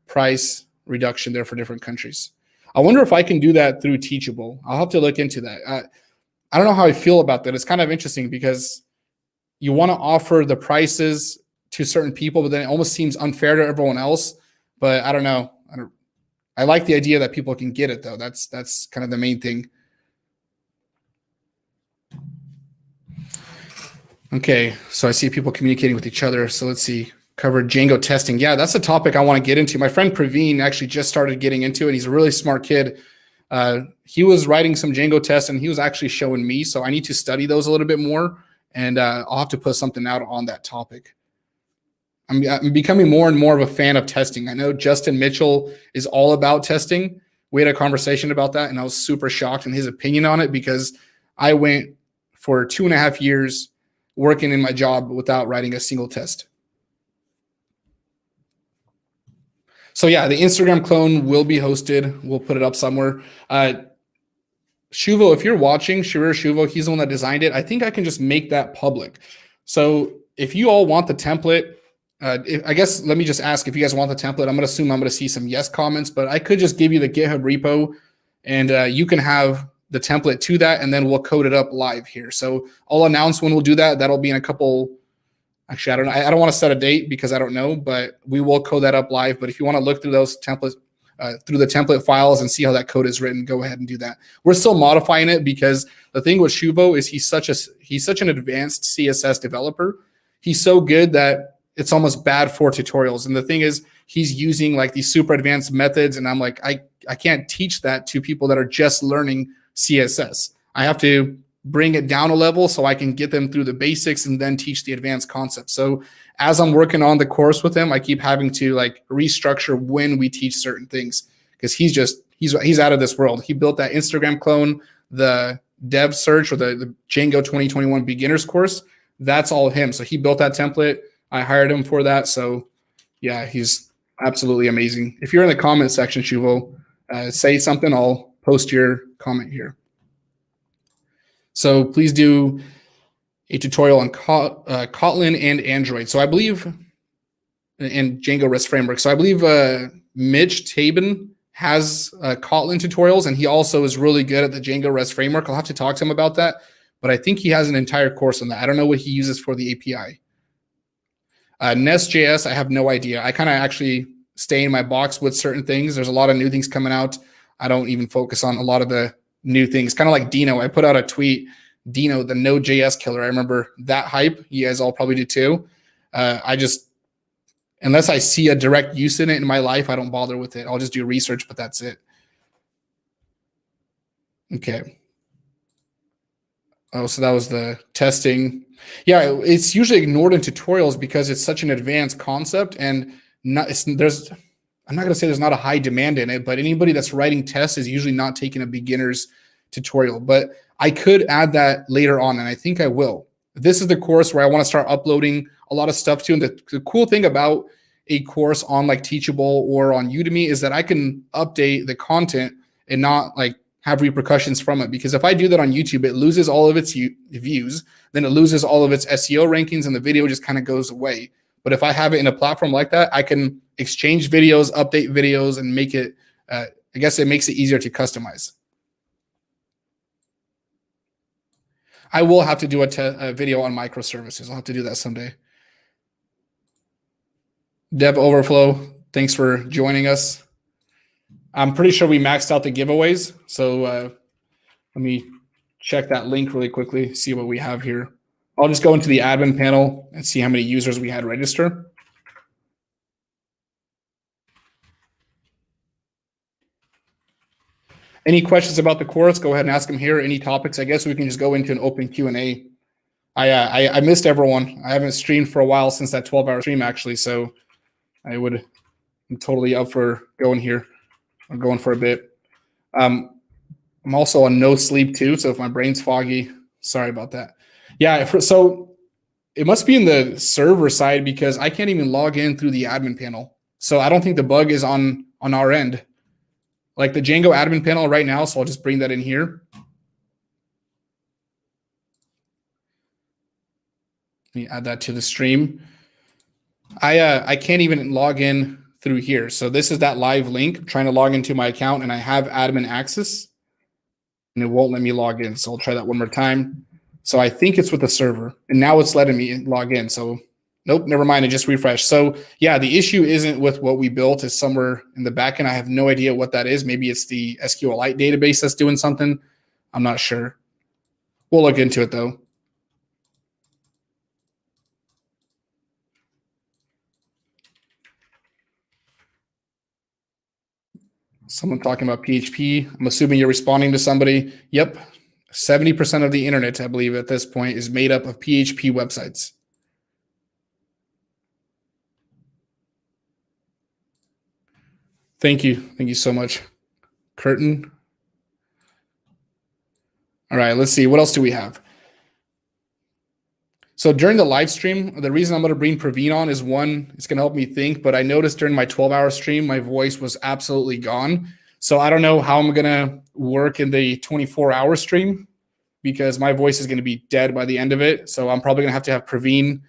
price reduction there for different countries. I wonder if I can do that through Teachable. I'll have to look into that. I don't know how I feel about that. It's kind of interesting because you want to offer the prices to certain people, but then it almost seems unfair to everyone else. But I don't know. I like the idea that people can get it though. That's kind of the main thing. Okay, so I see people communicating with each other. So let's see, cover Django testing. Yeah, that's a topic I want to get into. My friend Praveen actually just started getting into it. He's a really smart kid. He was writing some Django tests and he was actually showing me. So I need to study those a little bit more and I'll have to put something out on that topic. I'm becoming more and more of a fan of testing. I know Justin Mitchell is all about testing. We had a conversation about that and I was super shocked in his opinion on it because I went for 2.5 years working in my job without writing a single test. So yeah, the Instagram clone will be hosted. We'll put it up somewhere. Shuvo, if you're watching, Sharir Shuvo, he's the one that designed it. I think I can just make that public. So if you all want the template, I guess let me just ask if you guys want the template. I'm going to assume I'm going to see some yes comments, but I could just give you the GitHub repo and you can have the template to that, and then we'll code it up live here. So I'll announce when we'll do that. That'll be in a couple. Actually, I don't know. I don't want to set a date because I don't know, but we will code that up live. But if you want to look through those templates, through the template files and see how that code is written, go ahead and do that. We're still modifying it because the thing with Shuvo is he's such an advanced CSS developer. He's so good that it's almost bad for tutorials. And the thing is, he's using like these super advanced methods, and I'm like, I can't teach that to people that are just learning CSS. I have to bring it down a level so I can get them through the basics and then teach the advanced concepts. So as I'm working on the course with him, I keep having to like restructure when we teach certain things because he's out of this world. He built that Instagram clone, the dev search or the Django 2021 beginners course. That's all him. So he built that template. I hired him for that. So yeah, he's absolutely amazing. If you're in the comment section, Shuvo, say something. I'll post your comment here. So please do a tutorial on Kotlin and Android. So I believe, and Django REST framework. So I believe Mitch Tabin has Kotlin tutorials, and he also is really good at the Django REST framework. I'll have to talk to him about that, but I think he has an entire course on that. I don't know what he uses for the API. Nest.js, I have no idea. I kind of actually stay in my box with certain things. There's a lot of new things coming out. I don't even focus on a lot of the new things. Kind of like Dino. I put out a tweet, Dino, the Node.js killer. I remember that hype. You guys all probably do too. Unless I see a direct use in it in my life, I don't bother with it. I'll just do research, but that's it. Okay. Oh, so that was the testing. Yeah, it's usually ignored in tutorials because it's such an advanced concept, and there's I'm not going to say there's not a high demand in it, but anybody that's writing tests is usually not taking a beginner's tutorial. But I could add that later on, and I think I will. This is the course where I want to start uploading a lot of stuff to. And the cool thing about a course on like Teachable or on Udemy is that I can update the content and not like have repercussions from it. Because if I do that on YouTube, it loses all of its views, then it loses all of its SEO rankings, and the video just kind of goes away. But if I have it in a platform like that, I can exchange videos, update videos, and make it, I guess it makes it easier to customize. I will have to do a video on microservices. I'll have to do that someday. Dev Overflow, thanks for joining us. I'm pretty sure we maxed out the giveaways. So let me check that link really quickly, see what we have here. I'll just go into the admin panel and see how many users we had register. Any questions about the course, go ahead and ask them here. Any topics, I guess we can just go into an open Q&A. I missed everyone. I haven't streamed for a while since that 12-hour stream, actually. So I'm totally up for going here. I'm going for a bit. I'm also on no sleep too. So if my brain's foggy, sorry about that. Yeah. So it must be in the server side because I can't even log in through the admin panel. So I don't think the bug is on our end. Like the Django admin panel right now. So I'll just bring that in here. Let me add that to the stream. I can't even log in through here. So this is that live link. I'm trying to log into my account and I have admin access and it won't let me log in. So I'll try that one more time. So I think it's with the server and now it's letting me log in. So nope, never mind. I just refreshed. So yeah, the issue isn't with what we built. It's somewhere in the backend. I have no idea what that is. Maybe it's the SQLite database that's doing something. I'm not sure. We'll look into it though. Someone talking about PHP. I'm assuming you're responding to somebody. Yep. 70% of the internet, I believe, at this point is made up of PHP websites. Thank you. Thank you so much. Curtin. All right, let's see. What else do we have? So during the live stream, the reason I'm going to bring Praveen on is one, it's going to help me think, but I noticed during my 12-hour stream, my voice was absolutely gone. So I don't know how I'm going to work in the 24-hour stream because my voice is going to be dead by the end of it. So I'm probably going to have Praveen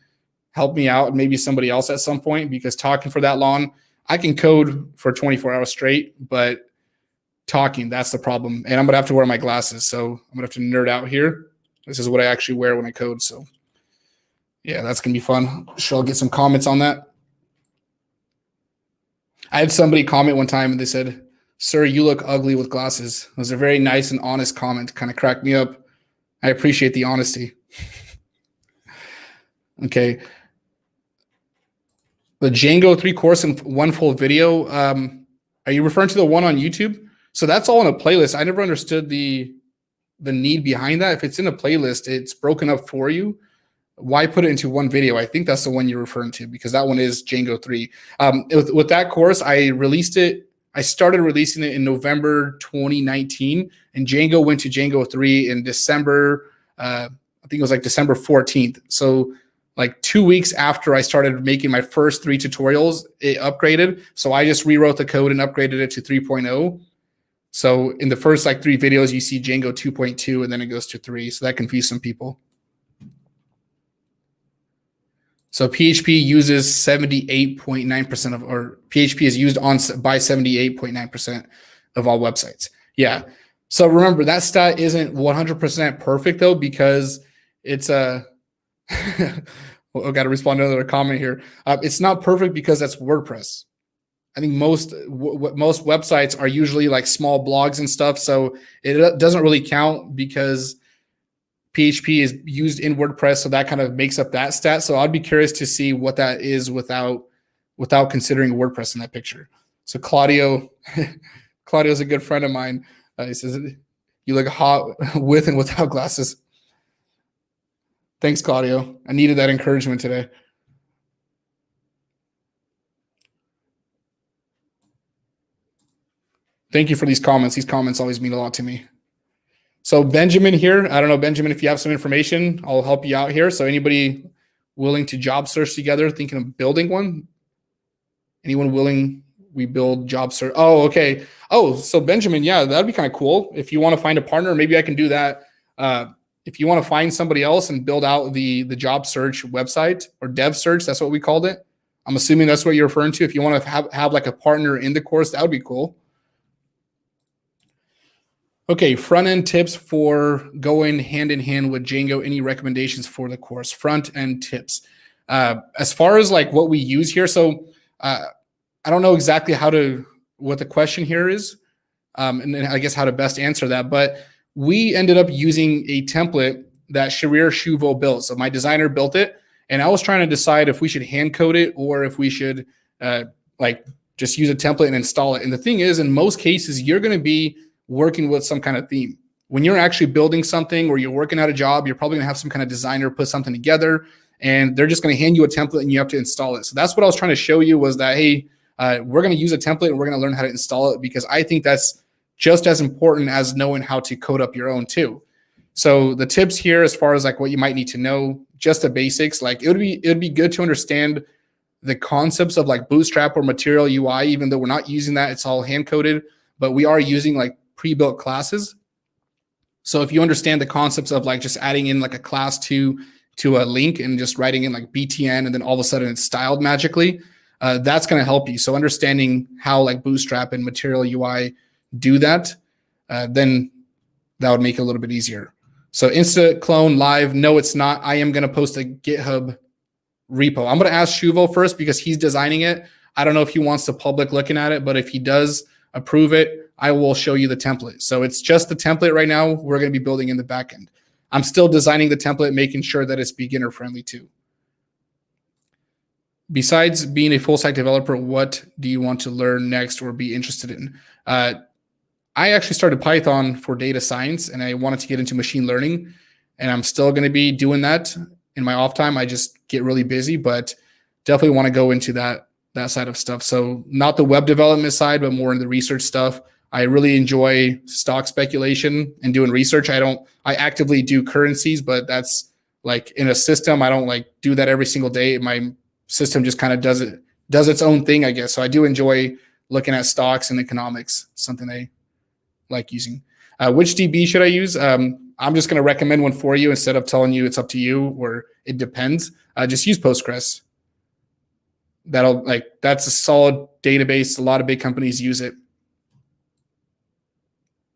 help me out and maybe somebody else at some point because talking for that long, I can code for 24 hours straight, but talking, that's the problem. And I'm going to have to wear my glasses. So I'm going to have to nerd out here. This is what I actually wear when I code. So yeah, that's going to be fun. Sure, I'll get some comments on that. I had somebody comment one time and they said, "Sir, you look ugly with glasses." It was a very nice and honest comment. Kind of cracked me up. I appreciate the honesty. Okay. The Django 3 course in one full video. Are you referring to the one on YouTube? So that's all in a playlist. I never understood the need behind that. If it's in a playlist, it's broken up for you. Why put it into one video? I think that's the one you're referring to because that one is Django 3. With that course, I released it. I started releasing it in November 2019, and Django went to Django 3 in December. I think it was like December 14th. So like 2 weeks after I started making my first 3 tutorials, it upgraded. So I just rewrote the code and upgraded it to 3.0. So in the first like 3 videos, you see Django 2.2, and then it goes to 3. So that confused some people. So PHP uses 78.9% of, or PHP is used by 78.9% of all websites. Yeah. So remember that stat isn't 100% perfect though, because it's a, well, I've got to respond to another comment here. It's not perfect because that's WordPress. I think most websites are usually like small blogs and stuff. So it doesn't really count because PHP is used in WordPress, so that kind of makes up that stat. So I'd be curious to see what that is without considering WordPress in that picture. So Claudio's a good friend of mine. He says, You look hot with and without glasses. Thanks, Claudio. I needed that encouragement today. Thank you for these comments. These comments always mean a lot to me. So Benjamin here, I don't know, Benjamin, if you have some information, I'll help you out here. So anybody willing to job search together, thinking of building one? Anyone willing? We build job search. Oh, okay. Oh, so Benjamin, yeah, that'd be kind of cool. If you want to find a partner, maybe I can do that. If you want to find somebody else and build out the job search website or dev search, that's what we called it. I'm assuming that's what you're referring to. If you want to have like a partner in the course, that would be cool. Okay, front-end tips for going hand-in-hand with Django. Any recommendations for the course? Front-end tips. As far as like what we use here, so I don't know exactly what the question here is, and then I guess how to best answer that, but we ended up using a template that Sharir Shuvo built. So my designer built it, and I was trying to decide if we should hand code it or if we should like just use a template and install it. And the thing is, in most cases, you're going to be working with some kind of theme. When you're actually building something or you're working out a job, you're probably gonna have some kind of designer put something together, and they're just gonna hand you a template and you have to install it. So that's what I was trying to show you, was that, hey, we're gonna use a template and we're gonna learn how to install it, because I think that's just as important as knowing how to code up your own too. So the tips here, as far as like what you might need to know, just the basics, like it would be good to understand the concepts of like Bootstrap or Material UI, even though we're not using that, it's all hand coded, but we are using like pre-built classes. So if you understand the concepts of like just adding in like a class to a link and just writing in like BTN, and then all of a sudden it's styled magically, that's going to help you. So understanding how like Bootstrap and Material UI do that, then that would make it a little bit easier. So Insta clone live. No, it's not. I am going to post a GitHub repo. I'm going to ask Shuvo first because he's designing it. I don't know if he wants the public looking at it, but if he does approve it, I will show you the template. So it's just the template right now. We're going to be building in the backend. I'm still designing the template, making sure that it's beginner friendly too. Besides being a full stack developer, what do you want to learn next or be interested in? I actually started Python for data science, and I wanted to get into machine learning, and I'm still going to be doing that in my off time. I just get really busy, but definitely want to go into that side of stuff. So not the web development side, but more in the research stuff. I really enjoy stock speculation and doing research. I actively do currencies, but that's like in a system. I don't like do that every single day. My system just kind of does its own thing, I guess. So I do enjoy looking at stocks and economics, something I like using. Which DB should I use? I'm just going to recommend one for you instead of telling you it's up to you or it depends. Just use Postgres. That's a solid database. A lot of big companies use it.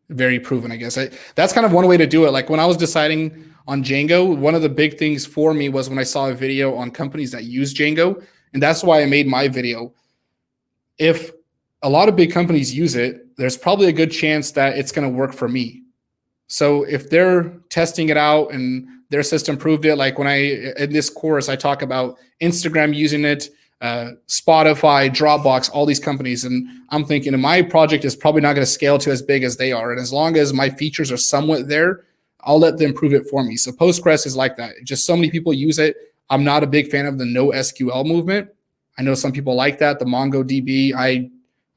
Very proven, I guess. That's kind of one way to do it. Like when I was deciding on Django, one of the big things for me was when I saw a video on companies that use Django, and that's why I made my video. If a lot of big companies use it, there's probably a good chance that it's going to work for me. So if they're testing it out and their system proved it, like in this course, I talk about Instagram using it, Spotify, Dropbox, all these companies. And I'm thinking my project is probably not going to scale to as big as they are. And as long as my features are somewhat there, I'll let them prove it for me. So Postgres is like that. Just so many people use it. I'm not a big fan of the NoSQL movement. I know some people like that. The MongoDB,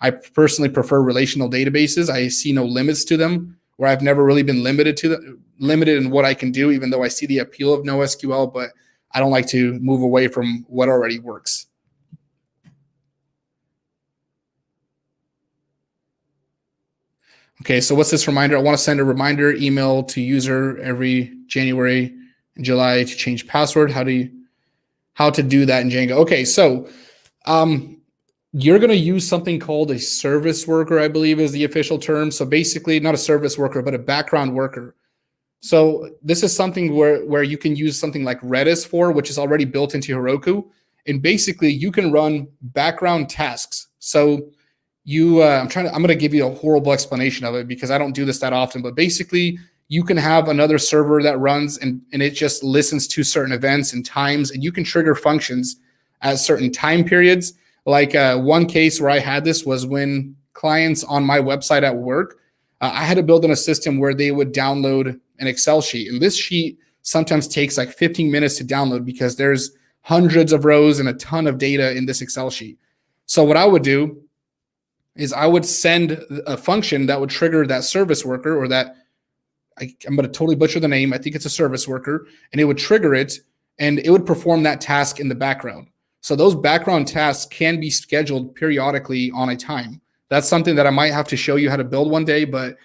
I personally prefer relational databases. I see no limits to them, where I've never really been limited in what I can do, even though I see the appeal of NoSQL, but I don't like to move away from what already works. Okay, so what's this reminder? I want to send a reminder email to user every January and July to change password. How to do that in Django? Okay, so you're going to use something called a service worker, I believe is the official term. So basically, not a service worker, but a background worker. So this is something where you can use something like Redis for, which is already built into Heroku, and basically you can run background tasks. So I'm going to give you a horrible explanation of it because I don't do this that often, but basically you can have another server that runs and it just listens to certain events and times, and you can trigger functions at certain time periods. Like one case where I had this was when clients on my website at work, I had to build in a system where they would download an Excel sheet. And this sheet sometimes takes like 15 minutes to download because there's hundreds of rows and a ton of data in this Excel sheet. So what I would do is I would send a function that would trigger that service worker, or that, I'm going to totally butcher the name. I think it's a service worker, and it would trigger it and it would perform that task in the background. So those background tasks can be scheduled periodically on a time. That's something that I might have to show you how to build one day. But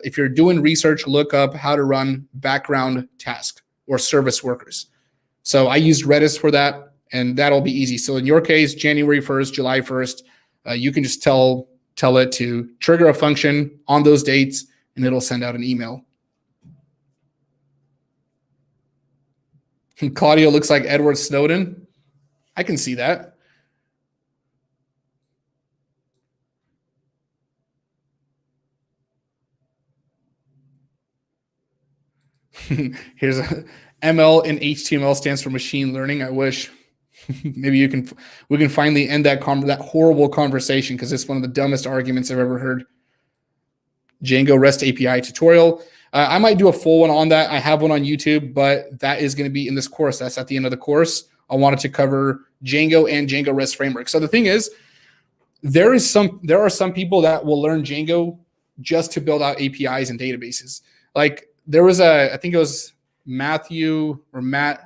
if you're doing research, look up how to run background tasks or service workers. So I used Redis for that, and that'll be easy. So in your case, January 1st, July 1st, you can just tell it to trigger a function on those dates, and it'll send out an email. Claudio looks like Edward Snowden. I can see that. Here's a ML in HTML stands for machine learning. I wish. Maybe we can finally end that horrible conversation, because it's one of the dumbest arguments I've ever heard. Django REST API tutorial. I might do a full one on that. I have one on YouTube, but that is going to be in this course. That's at the end of the course. I wanted to cover Django and Django REST framework. So the thing is, there are some people that will learn Django just to build out APIs and databases. Like there was I think it was Matthew or Matt.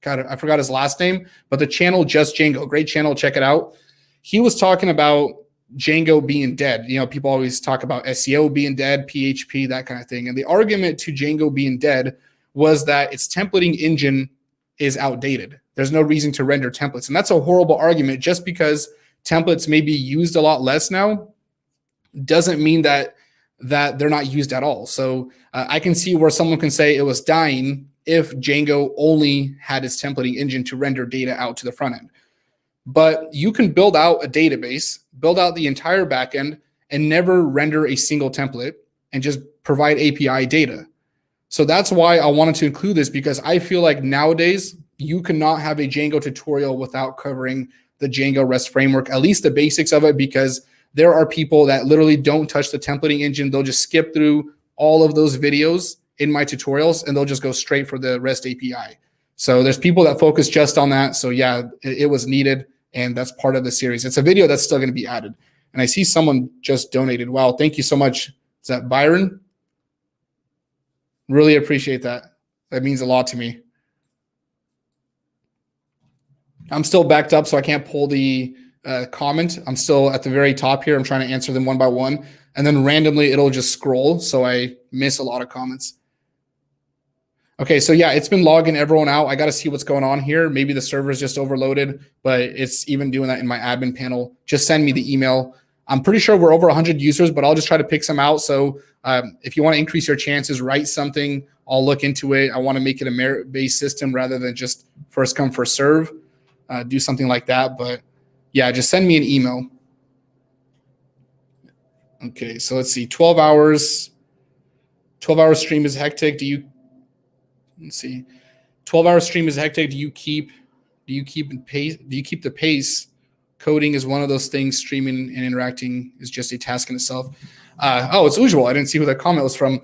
God, I forgot his last name, but the channel Just Django, great channel, check it out. He was talking about Django being dead. You know, people always talk about SEO being dead, PHP, that kind of thing. And the argument to Django being dead was that its templating engine is outdated. There's no reason to render templates. And that's a horrible argument. Just because templates may be used a lot less now doesn't mean that they're not used at all. So I can see where someone can say it was dying if Django only had its templating engine to render data out to the front end. But you can build out a database, build out the entire backend, and never render a single template and just provide API data. So that's why I wanted to include this, because I feel like nowadays you cannot have a Django tutorial without covering the Django REST framework, at least the basics of it, because there are people that literally don't touch the templating engine. They'll just skip through all of those videos in my tutorials and they'll just go straight for the REST API. So there's people that focus just on that. So yeah, it was needed, and that's part of the series. It's a video that's still going to be added. And I see someone just donated. Wow, thank you so much. Is that Byron? Really appreciate that. That means a lot to me. I'm still backed up, so I can't pull the comment. I'm still at the very top here. I'm trying to answer them one by one. And then randomly, it'll just scroll, so I miss a lot of comments. Okay, so yeah, it's been logging everyone out. I got to see what's going on here. Maybe the server's just overloaded, but it's even doing that in my admin panel. Just send me the email. I'm pretty sure we're over 100 users, but I'll just try to pick some out. So if you want to increase your chances, write something. I'll look into it. I want to make it a merit-based system rather than just first come, first serve. Do something like that. But yeah, just send me an email. Okay, so let's see. 12 hours. 12-hour stream is hectic. Let's see. 12-hour stream is hectic. Do you keep the pace? Coding is one of those things. Streaming and interacting is just a task in itself. Oh, it's usual. I didn't see who that comment was from.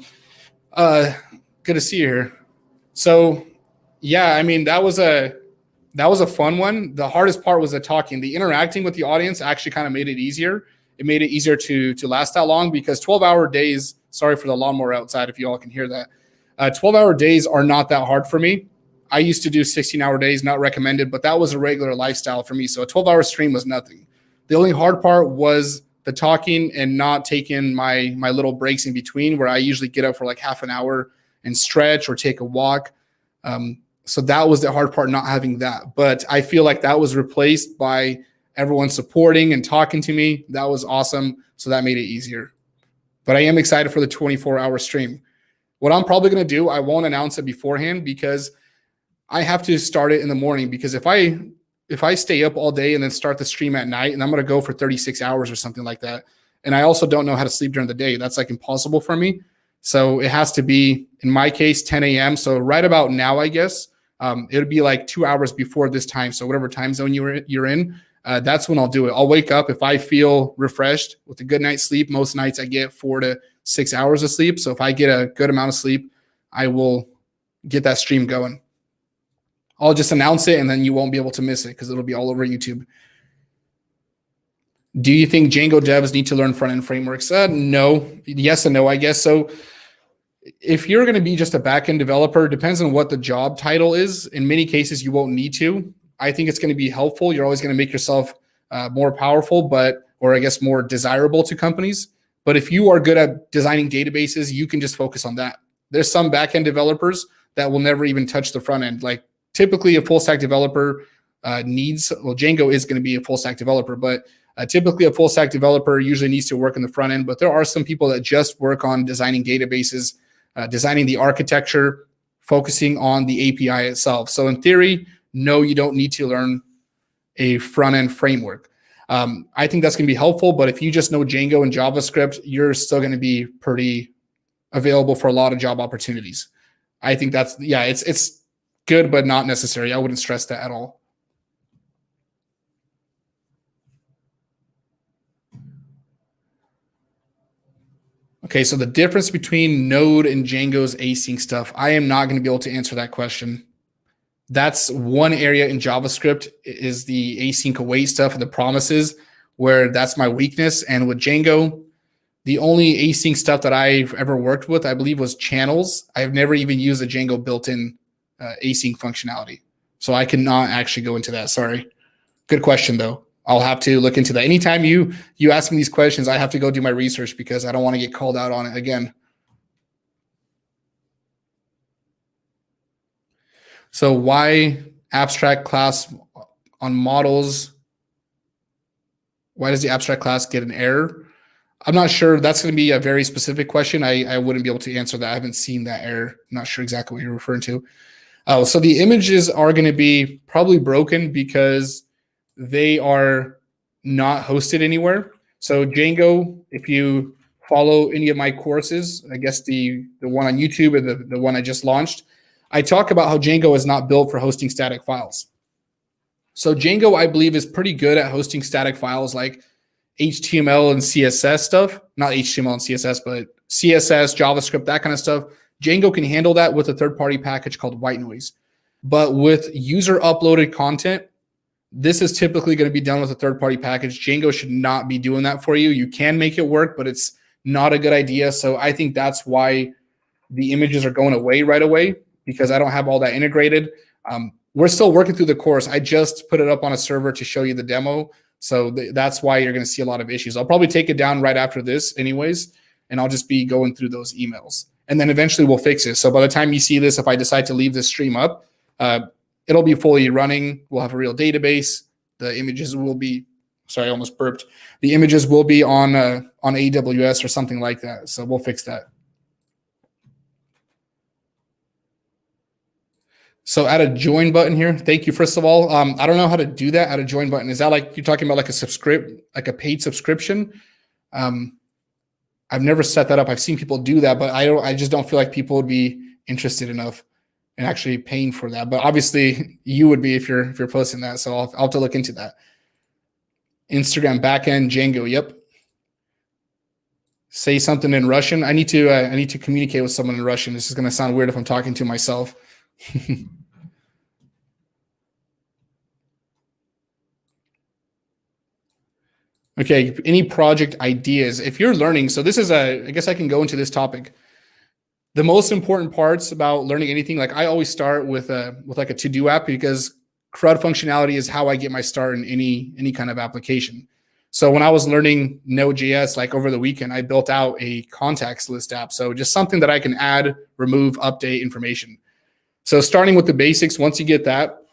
Good to see you here. So yeah, I mean, that was a fun one. The hardest part was the talking. The interacting with the audience actually kind of made it easier. It made it easier to last that long, because 12-hour days, sorry for the lawnmower outside if you all can hear that. 12-hour days are not that hard for me. I used to do 16-hour days, not recommended, but that was a regular lifestyle for me. So a 12-hour stream was nothing. The only hard part was the talking and not taking my little breaks in between, where I usually get up for like half an hour and stretch or take a walk. So that was the hard part, not having that. But I feel like that was replaced by everyone supporting and talking to me. That was awesome. So that made it easier. But I am excited for the 24-hour stream. What I'm probably going to do, I won't announce it beforehand, because I have to start it in the morning. Because if I stay up all day and then start the stream at night, and I'm going to go for 36 hours or something like that, and I also don't know how to sleep during the day, that's like impossible for me. So it has to be, in my case, 10 a.m. So right about now, I guess, it would be like 2 hours before this time. So whatever time zone you're in, that's when I'll do it. I'll wake up if I feel refreshed with a good night's sleep. Most nights I get 4 to 6 hours of sleep. So if I get a good amount of sleep, I will get that stream going. I'll just announce it and then you won't be able to miss it because it'll be all over YouTube. Do you think Django devs need to learn front-end frameworks? No. Yes and no, I guess. So if you're going to be just a back-end developer, depends on what the job title is. In many cases, you won't need to. I think it's going to be helpful. You're always going to make yourself more powerful, or I guess more desirable to companies. But if you are good at designing databases, you can just focus on that. There's some back-end developers that will never even touch the front end. Like typically a full-stack developer Django is going to be a full-stack developer, but typically a full-stack developer usually needs to work in the front end. But there are some people that just work on designing databases, designing the architecture, focusing on the API itself. So in theory, no, you don't need to learn a front-end framework. I think that's going to be helpful, but if you just know Django and JavaScript, you're still going to be pretty available for a lot of job opportunities. I think that's, it's good, but not necessary. I wouldn't stress that at all. Okay, so the difference between Node and Django's async stuff, I am not going to be able to answer that question. That's one area in JavaScript is the async await stuff and the promises, where that's my weakness. And with Django, the only async stuff that I've ever worked with, I believe, was channels. I've never even used the Django built-in async functionality. So I cannot actually go into that. Sorry. Good question, though. I'll have to look into that. Anytime you ask me these questions, I have to go do my research because I don't want to get called out on it again. So why abstract class on models? Why does the abstract class get an error? I'm not sure. That's going to be a very specific question. I wouldn't be able to answer that. I haven't seen that error. I'm not sure exactly what you're referring to. So the images are going to be probably broken because they are not hosted anywhere. So Django, if you follow any of my courses, I guess the one on YouTube and the one I just launched, I talk about how Django is not built for hosting static files. So Django, I believe, is pretty good at hosting static files like HTML and CSS stuff. Not HTML and CSS, but CSS, JavaScript, that kind of stuff. Django can handle that with a third-party package called white noise. But with user-uploaded content, this is typically going to be done with a third-party package. Django should not be doing that for you. You can make it work, but it's not a good idea. So I think that's why the images are going away right away, because I don't have all that integrated. We're still working through the course. I just put it up on a server to show you the demo. So that's why you're going to see a lot of issues. I'll probably take it down right after this anyways, and I'll just be going through those emails. And then eventually we'll fix it. So by the time you see this, if I decide to leave this stream up, it'll be fully running. We'll have a real database. The images will be, sorry, I almost burped. The images will be on AWS or something like that. So we'll fix that. So add a join button here. Thank you. First of all, I don't know how to do that. Add a join button. Is that like you're talking about like a paid subscription? I've never set that up. I've seen people do that, but I just don't feel like people would be interested enough in actually paying for that. But obviously you would be if you're posting that. So I'll have to look into that. Instagram backend Django. Yep. Say something in Russian. I need to communicate with someone in Russian. This is going to sound weird if I'm talking to myself. Okay, any project ideas? If you're learning, so this is I guess I can go into this topic. The most important parts about learning anything, like I always start with like a to-do app, because CRUD functionality is how I get my start in any kind of application. So when I was learning Node.js, like over the weekend, I built out a contacts list app. So just something that I can add, remove, update information. So starting with the basics, once you get that,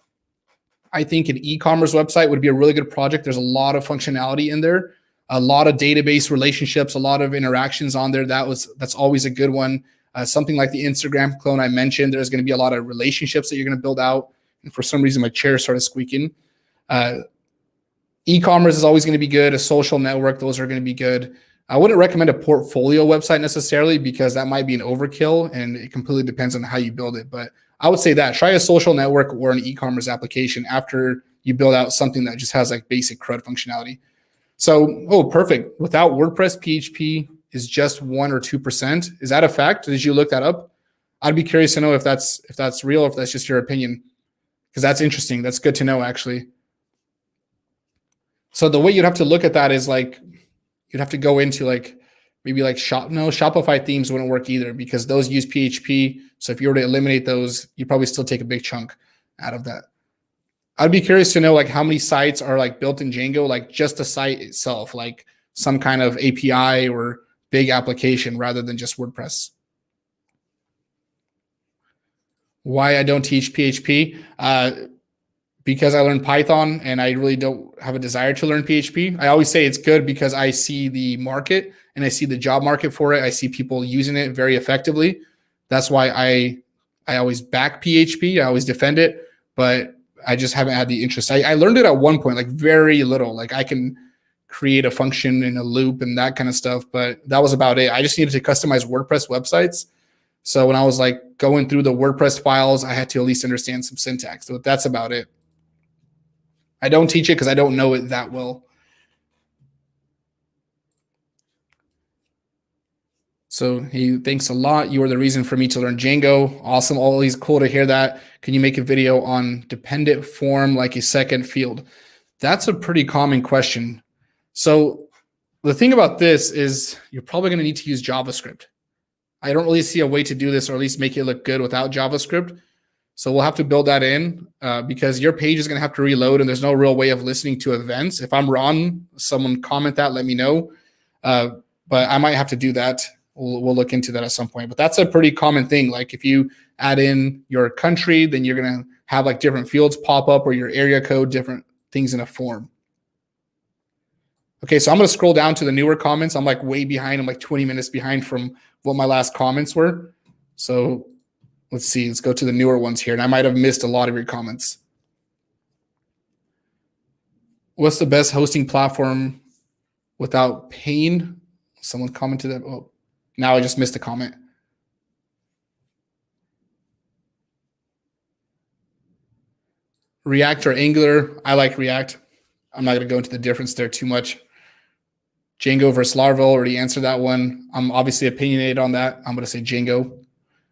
I think an e-commerce website would be a really good project. There's a lot of functionality in there, a lot of database relationships, a lot of interactions on there. That's always a good one. Something like the Instagram clone I mentioned, there's going to be a lot of relationships that you're going to build out. And for some reason, my chair started squeaking. E-commerce is always going to be good. A social network, those are going to be good. I wouldn't recommend a portfolio website necessarily, because that might be an overkill, and it completely depends on how you build it. But I would say that try a social network or an e-commerce application after you build out something that just has like basic CRUD functionality. So, perfect. Without WordPress, PHP is just 1 or 2%. Is that a fact? Did you look that up? I'd be curious to know if that's real, or if that's just your opinion, because that's interesting. That's good to know, actually. So the way you'd have to look at that is like, you'd have to go into like maybe like Shopify themes wouldn't work either, because those use PHP. So if you were to eliminate those, you probably still take a big chunk out of that. I'd be curious to know like how many sites are like built in Django, like just the site itself, like some kind of API or big application rather than just WordPress. Why I don't teach PHP? Because I learned Python and I really don't have a desire to learn PHP. I always say it's good because I see the market and I see the job market for it. I see people using it very effectively. That's why I always back PHP. I always defend it, but I just haven't had the interest. I learned it at one point, like very little. Like I can create a function in a loop and that kind of stuff, but that was about it. I just needed to customize WordPress websites. So when I was like going through the WordPress files, I had to at least understand some syntax. So that's about it. I don't teach it because I don't know it that well. So hey, thanks a lot. You are the reason for me to learn Django. Awesome. Always cool to hear that. Can you make a video on dependent form like a second field? That's a pretty common question. So the thing about this is you're probably going to need to use JavaScript. I don't really see a way to do this, or at least make it look good without JavaScript. So we'll have to build that in because your page is going to have to reload and there's no real way of listening to events. If I'm wrong, someone comment that, let me know. But I might have to do that. We'll look into that at some point. But that's a pretty common thing. Like if you add in your country, then you're going to have like different fields pop up, or your area code, different things in a form. Okay, so I'm going to scroll down to the newer comments. I'm like way behind. I'm like 20 minutes behind from what my last comments were. So let's see. Let's go to the newer ones here. And I might have missed a lot of your comments. What's the best hosting platform without pain? Someone commented that. Oh, now I just missed a comment. React or Angular? I like React. I'm not going to go into the difference there too much. Django versus Laravel, already answered that one. I'm obviously opinionated on that. I'm going to say Django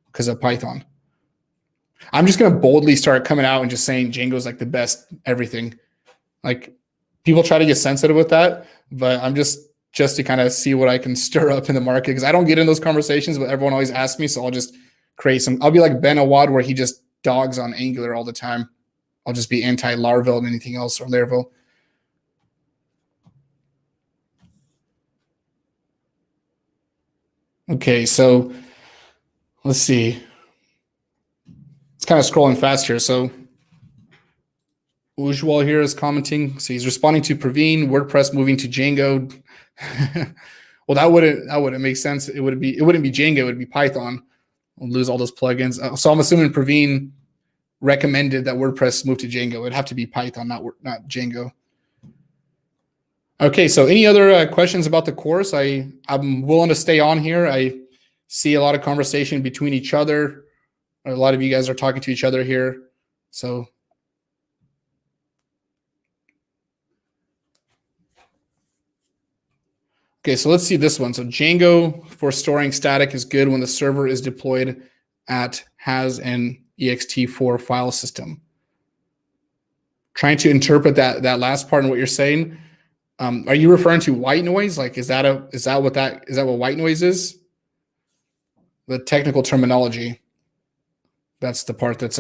because of Python. I'm just going to boldly start coming out and just saying Django is like the best everything. Like people try to get sensitive with that, but I'm just to kind of see what I can stir up in the market, because I don't get in those conversations, but everyone always asks me. So I'll just create some. I'll be like Ben Awad, where he just dogs on Angular all the time. I'll just be anti-Laravel and anything else, or Laravel. Okay, so let's see. It's kind of scrolling fast here. So Ujwal here is commenting. So he's responding to Praveen, WordPress moving to Django. Well, that wouldn't make sense. It wouldn't be Django, it would be Python. We'll lose all those plugins. So I'm assuming Praveen recommended that WordPress move to Django. It'd have to be Python, not Django. Okay, so any other questions about the course? I'm willing to stay on here. I see a lot of conversation between each other. A lot of you guys are talking to each other here. So okay, so let's see this one. So Django for storing static is good when the server is deployed has an ext4 file system. Trying to interpret that last part and what you're saying. Are you referring to white noise? Like, is that what white noise is? The technical terminology. That's the part that's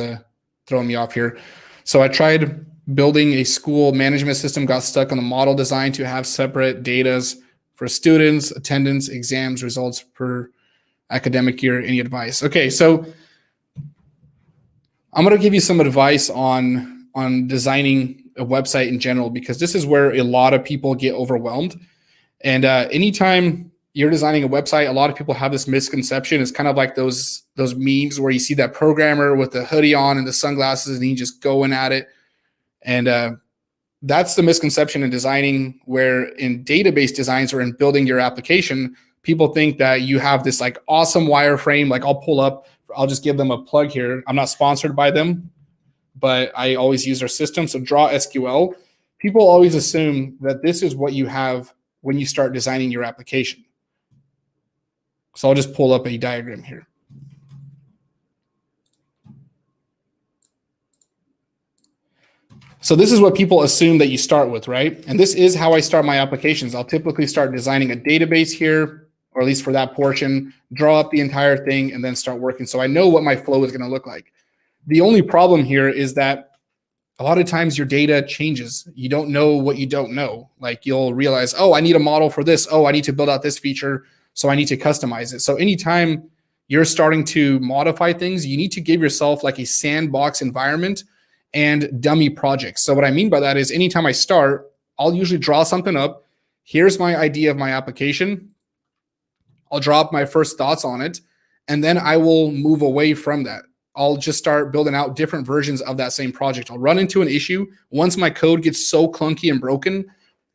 throwing me off here. So I tried building a school management system, got stuck on the model design to have separate datas for students, attendance, exams, results per academic year. Any advice? Okay, so I'm going to give you some advice on designing a website in general, because this is where a lot of people get overwhelmed. And anytime you're designing a website, a lot of people have this misconception. It's kind of like those memes where you see that programmer with the hoodie on and the sunglasses and he's just going at it. And that's the misconception in designing, where in database designs or in building your application, people think that you have this like awesome wireframe. Like I'll just give them a plug here. I'm not sponsored by them, but I always use their system. So Draw SQL. People always assume that this is what you have when you start designing your application. So I'll just pull up a diagram here. So this is what people assume that you start with, right? And this is how I start my applications. I'll typically start designing a database here, or at least for that portion, draw up the entire thing, and then start working. So I know what my flow is going to look like. The only problem here is that a lot of times your data changes. You don't know what you don't know. Like you'll realize, oh, I need a model for this. Oh, I need to build out this feature. So I need to customize it. So anytime you're starting to modify things, you need to give yourself like a sandbox environment and dummy projects. So what I mean by that is anytime I start, I'll usually draw something up. Here's my idea of my application. I'll drop my first thoughts on it, and then I will move away from that. I'll just start building out different versions of that same project. I'll run into an issue. Once my code gets so clunky and broken,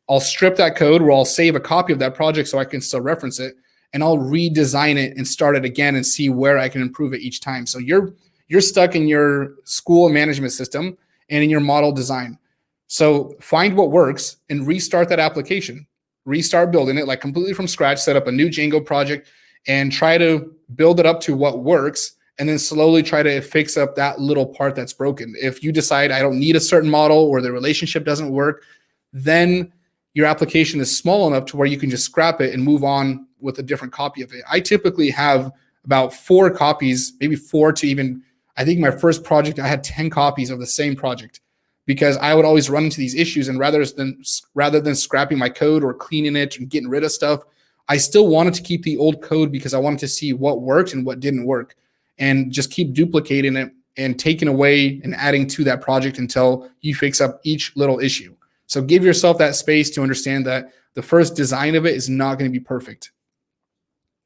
I'll strip that code where I'll save a copy of that project so I can still reference it, and I'll redesign it and start it again and see where I can improve it each time. So you're stuck in your school management system and in your model design. So find what works and restart that application. Restart building it like completely from scratch, set up a new Django project and try to build it up to what works, and then slowly try to fix up that little part that's broken. If you decide I don't need a certain model or the relationship doesn't work, then your application is small enough to where you can just scrap it and move on with a different copy of it. I typically have about 4 copies, maybe 4 to even, I think my first project, I had 10 copies of the same project because I would always run into these issues. And rather than scrapping my code or cleaning it and getting rid of stuff, I still wanted to keep the old code because I wanted to see what worked and what didn't work, and just keep duplicating it and taking away and adding to that project until you fix up each little issue. So give yourself that space to understand that the first design of it is not going to be perfect.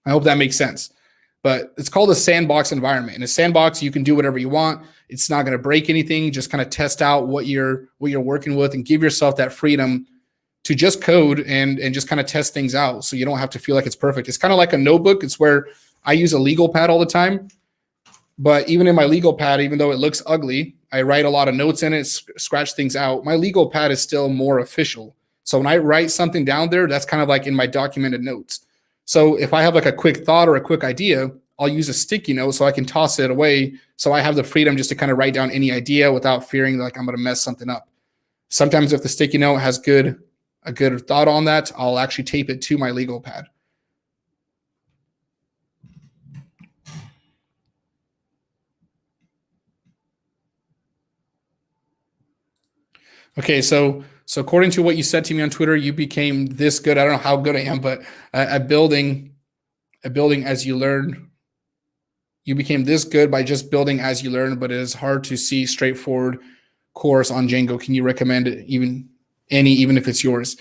I hope that makes sense. But it's called a sandbox environment. In a sandbox, you can do whatever you want. It's not going to break anything. Just kind of test out what you're working with and give yourself that freedom to just code and just kind of test things out so you don't have to feel like it's perfect. It's kind of like a notebook. It's where I use a legal pad all the time. But even in my legal pad, even though it looks ugly, I write a lot of notes in it, scratch things out. My legal pad is still more official. So when I write something down there, that's kind of like in my documented notes. So if I have like a quick thought or a quick idea, I'll use a sticky note so I can toss it away. So I have the freedom just to kind of write down any idea without fearing like I'm going to mess something up. Sometimes if the sticky note has a good thought on that, I'll actually tape it to my legal pad. Okay, so according to what you said to me on Twitter, you became this good. I don't know how good I am, but at building as you learn, you became this good by just building as you learn, but it is hard to see straightforward course on Django. Can you recommend it, even if it's yours?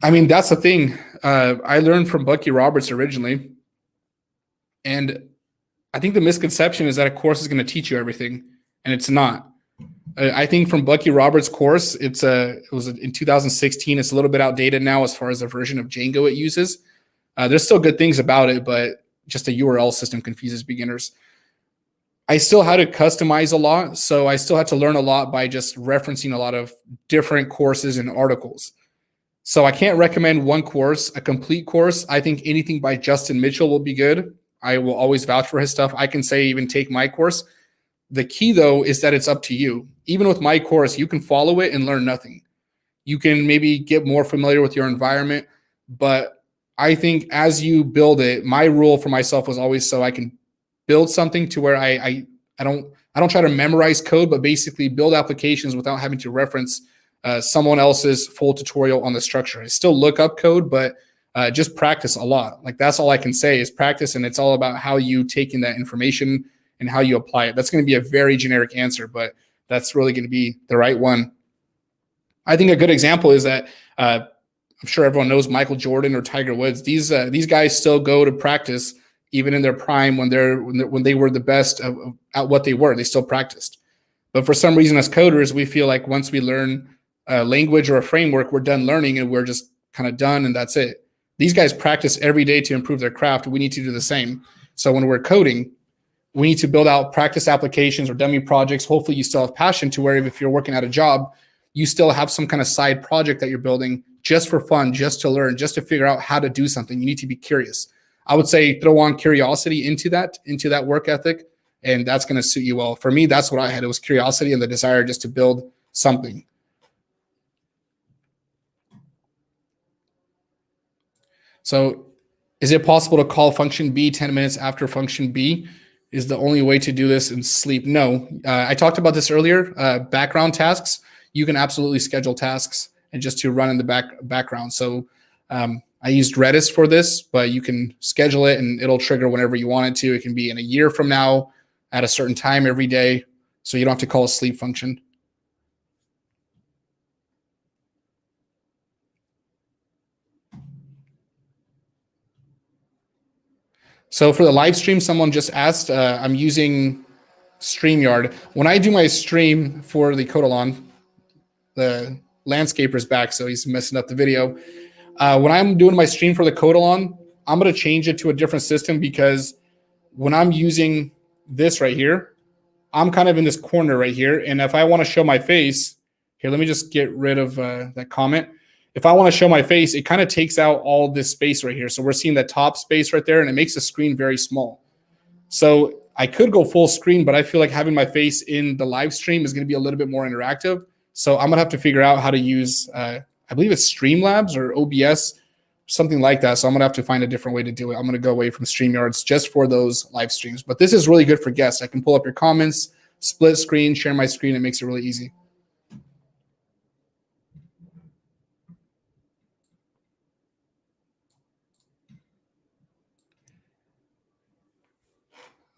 I mean, that's the thing. I learned from Bucky Roberts originally, and I think the misconception is that a course is going to teach you everything, and it's not. I think from Bucky Roberts' course, it was in 2016. It's a little bit outdated now as far as the version of Django it uses. There's still good things about it, but just a URL system confuses beginners. I still had to customize a lot, so I still had to learn a lot by just referencing a lot of different courses and articles. So I can't recommend one course, a complete course. I think anything by Justin Mitchell will be good. I will always vouch for his stuff. I can say even take my course. The key, though, is that it's up to you. Even with my course, you can follow it and learn nothing. You can maybe get more familiar with your environment, but I think as you build it, my rule for myself was always so I can build something to where I don't try to memorize code, but basically build applications without having to reference someone else's full tutorial on the structure. I still look up code, but just practice a lot. Like that's all I can say is practice, and it's all about how you take in that information and how you apply it. That's going to be a very generic answer, but that's really going to be the right one. I think a good example is that I'm sure everyone knows Michael Jordan or Tiger Woods. These guys still go to practice even in their prime when they were the best at what they were. They still practiced. But for some reason, as coders, we feel like once we learn a language or a framework, we're done learning and we're just kind of done and that's it. These guys practice every day to improve their craft. We need to do the same. So when we're coding, we need to build out practice applications or dummy projects. Hopefully you still have passion to where if you're working at a job, you still have some kind of side project that you're building just for fun, just to learn, just to figure out how to do something. You need to be curious. I would say throw on curiosity into that work ethic, and that's going to suit you well. For me, that's what I had. It was curiosity and the desire just to build something. So is it possible to call function B 10 minutes after function B? Is the only way to do this in sleep? No. I talked about this earlier. Background tasks, you can absolutely schedule tasks and just to run in the background. So I used Redis for this, but you can schedule it and it'll trigger whenever you want it to. It can be in a year from now at a certain time every day. So you don't have to call a sleep function. So for the live stream, someone just asked, I'm using StreamYard. When I do my stream for the Codalon, the landscaper's back, so he's messing up the video. When I'm doing my stream for the Codalon, I'm going to change it to a different system because when I'm using this right here, I'm kind of in this corner right here. And if I want to show my face, here, let me just get rid of that comment. If I want to show my face, it kind of takes out all this space right here. So we're seeing the top space right there, and it makes the screen very small. So I could go full screen, but I feel like having my face in the live stream is going to be a little bit more interactive. So I'm going to have to figure out how to use, I believe it's Streamlabs or OBS, something like that. So I'm going to have to find a different way to do it. I'm going to go away from StreamYards just for those live streams. But this is really good for guests. I can pull up your comments, split screen, share my screen. It makes it really easy.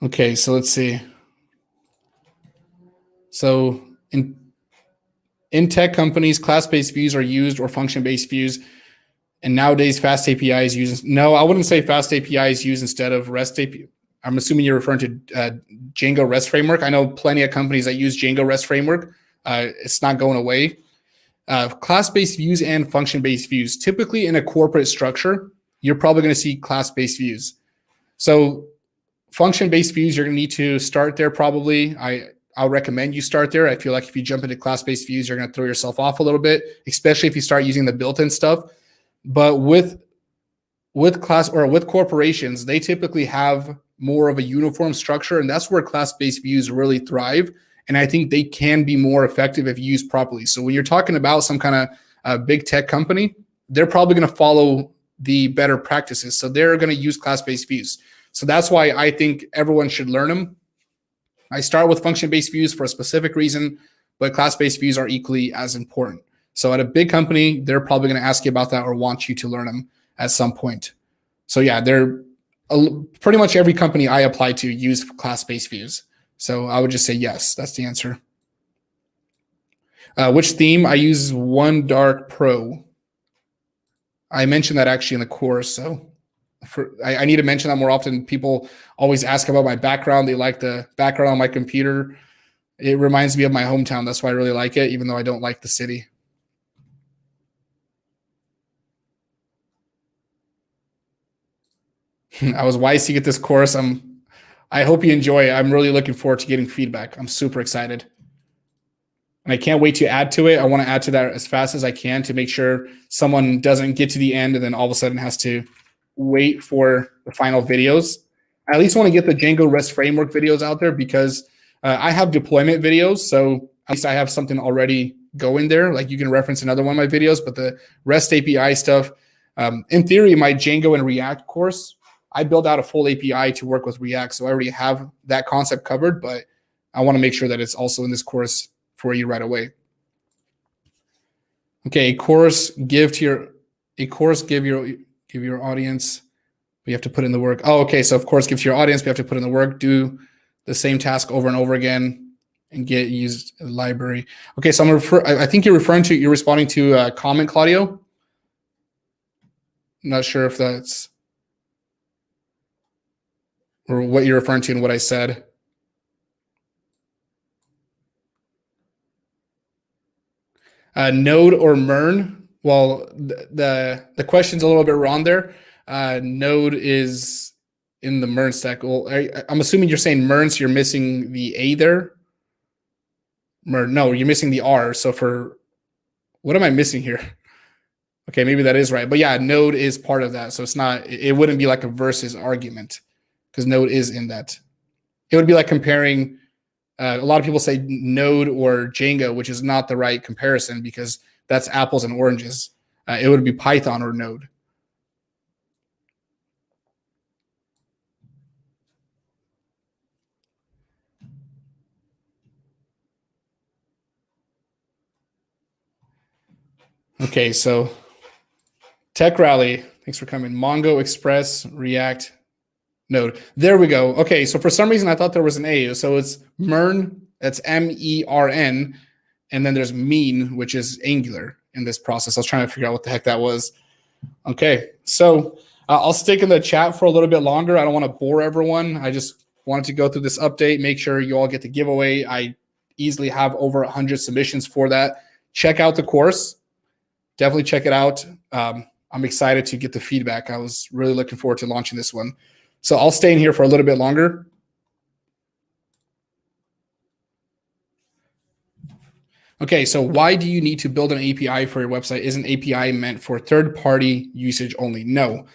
Okay, so let's see. So in tech companies, class-based views are used or function-based views. And nowadays, Fast API is used. No, I wouldn't say Fast API is used instead of REST API. I'm assuming you're referring to Django REST framework. I know plenty of companies that use Django REST framework. It's not going away. Class-based views and function-based views. Typically in a corporate structure, you're probably going to see class-based views. So function-based views, you're going to need to start there probably. I'll recommend you start there. I feel like if you jump into class-based views, you're going to throw yourself off a little bit, especially if you start using the built-in stuff. But with class or with corporations, they typically have more of a uniform structure, and that's where class-based views really thrive. And I think they can be more effective if used properly. So when you're talking about some kind of big tech company, they're probably going to follow the better practices. So they're going to use class-based views. So that's why I think everyone should learn them. I start with function-based views for a specific reason, but class-based views are equally as important. So at a big company, they're probably going to ask you about that or want you to learn them at some point. So yeah, they're pretty much every company I apply to use class-based views. So I would just say yes, that's the answer. Which theme? I use OneDark Pro. I mentioned that actually in the course, so I need to mention that more often. People always ask about my background. They like the background on my computer. It reminds me of my hometown. That's why I really like it, even though I don't like the city. I was wise to get this course. I hope you enjoy it. I'm really looking forward to getting feedback. I'm super excited. And I can't wait to add to it. I want to add to that as fast as I can to make sure someone doesn't get to the end and then all of a sudden has to wait for the final videos. I at least want to get the Django REST framework videos out there because I have deployment videos. So at least I have something already going there. Like you can reference another one of my videos, but the REST API stuff, in theory, my Django and React course, I built out a full API to work with React. So I already have that concept covered, but I want to make sure that it's also in this course for you right away. Okay, give your audience. We have to put in the work. Oh, okay. So of course, give to your audience. We have to put in the work. Do the same task over and over again, and get used library. Okay, so I think you're responding to a comment, Claudio. I'm not sure if that's or what you're referring to and what I said. Node or Mern? Well, the question's a little bit wrong there. Node is in the Mern stack. Well, I'm assuming you're saying Mern, so you're missing the A there. Mern, no, you're missing the R. So for what am I missing here? Okay, maybe that is right. But yeah, Node is part of that. So it's not, it wouldn't be like a versus argument because Node is in that. It would be like comparing, a lot of people say Node or Django, which is not the right comparison because that's apples and oranges. It would be Python or Node. Okay, so Tech Rally, thanks for coming. Mongo, Express, React, Node. There we go. Okay, so for some reason I thought there was an A. So it's MERN, that's MERN, and then there's mean, which is Angular in this process. I was trying to figure out what the heck that was. Okay, so I'll stick in the chat for a little bit longer. I don't want to bore everyone. I just wanted to go through this update, make sure you all get the giveaway. I easily have over 100 submissions for that. Check out the course. Definitely check it out. I'm excited to get the feedback. I was really looking forward to launching this one. So I'll stay in here for a little bit longer. Okay, so why do you need to build an API for your website? Is an API meant for third-party usage only? No.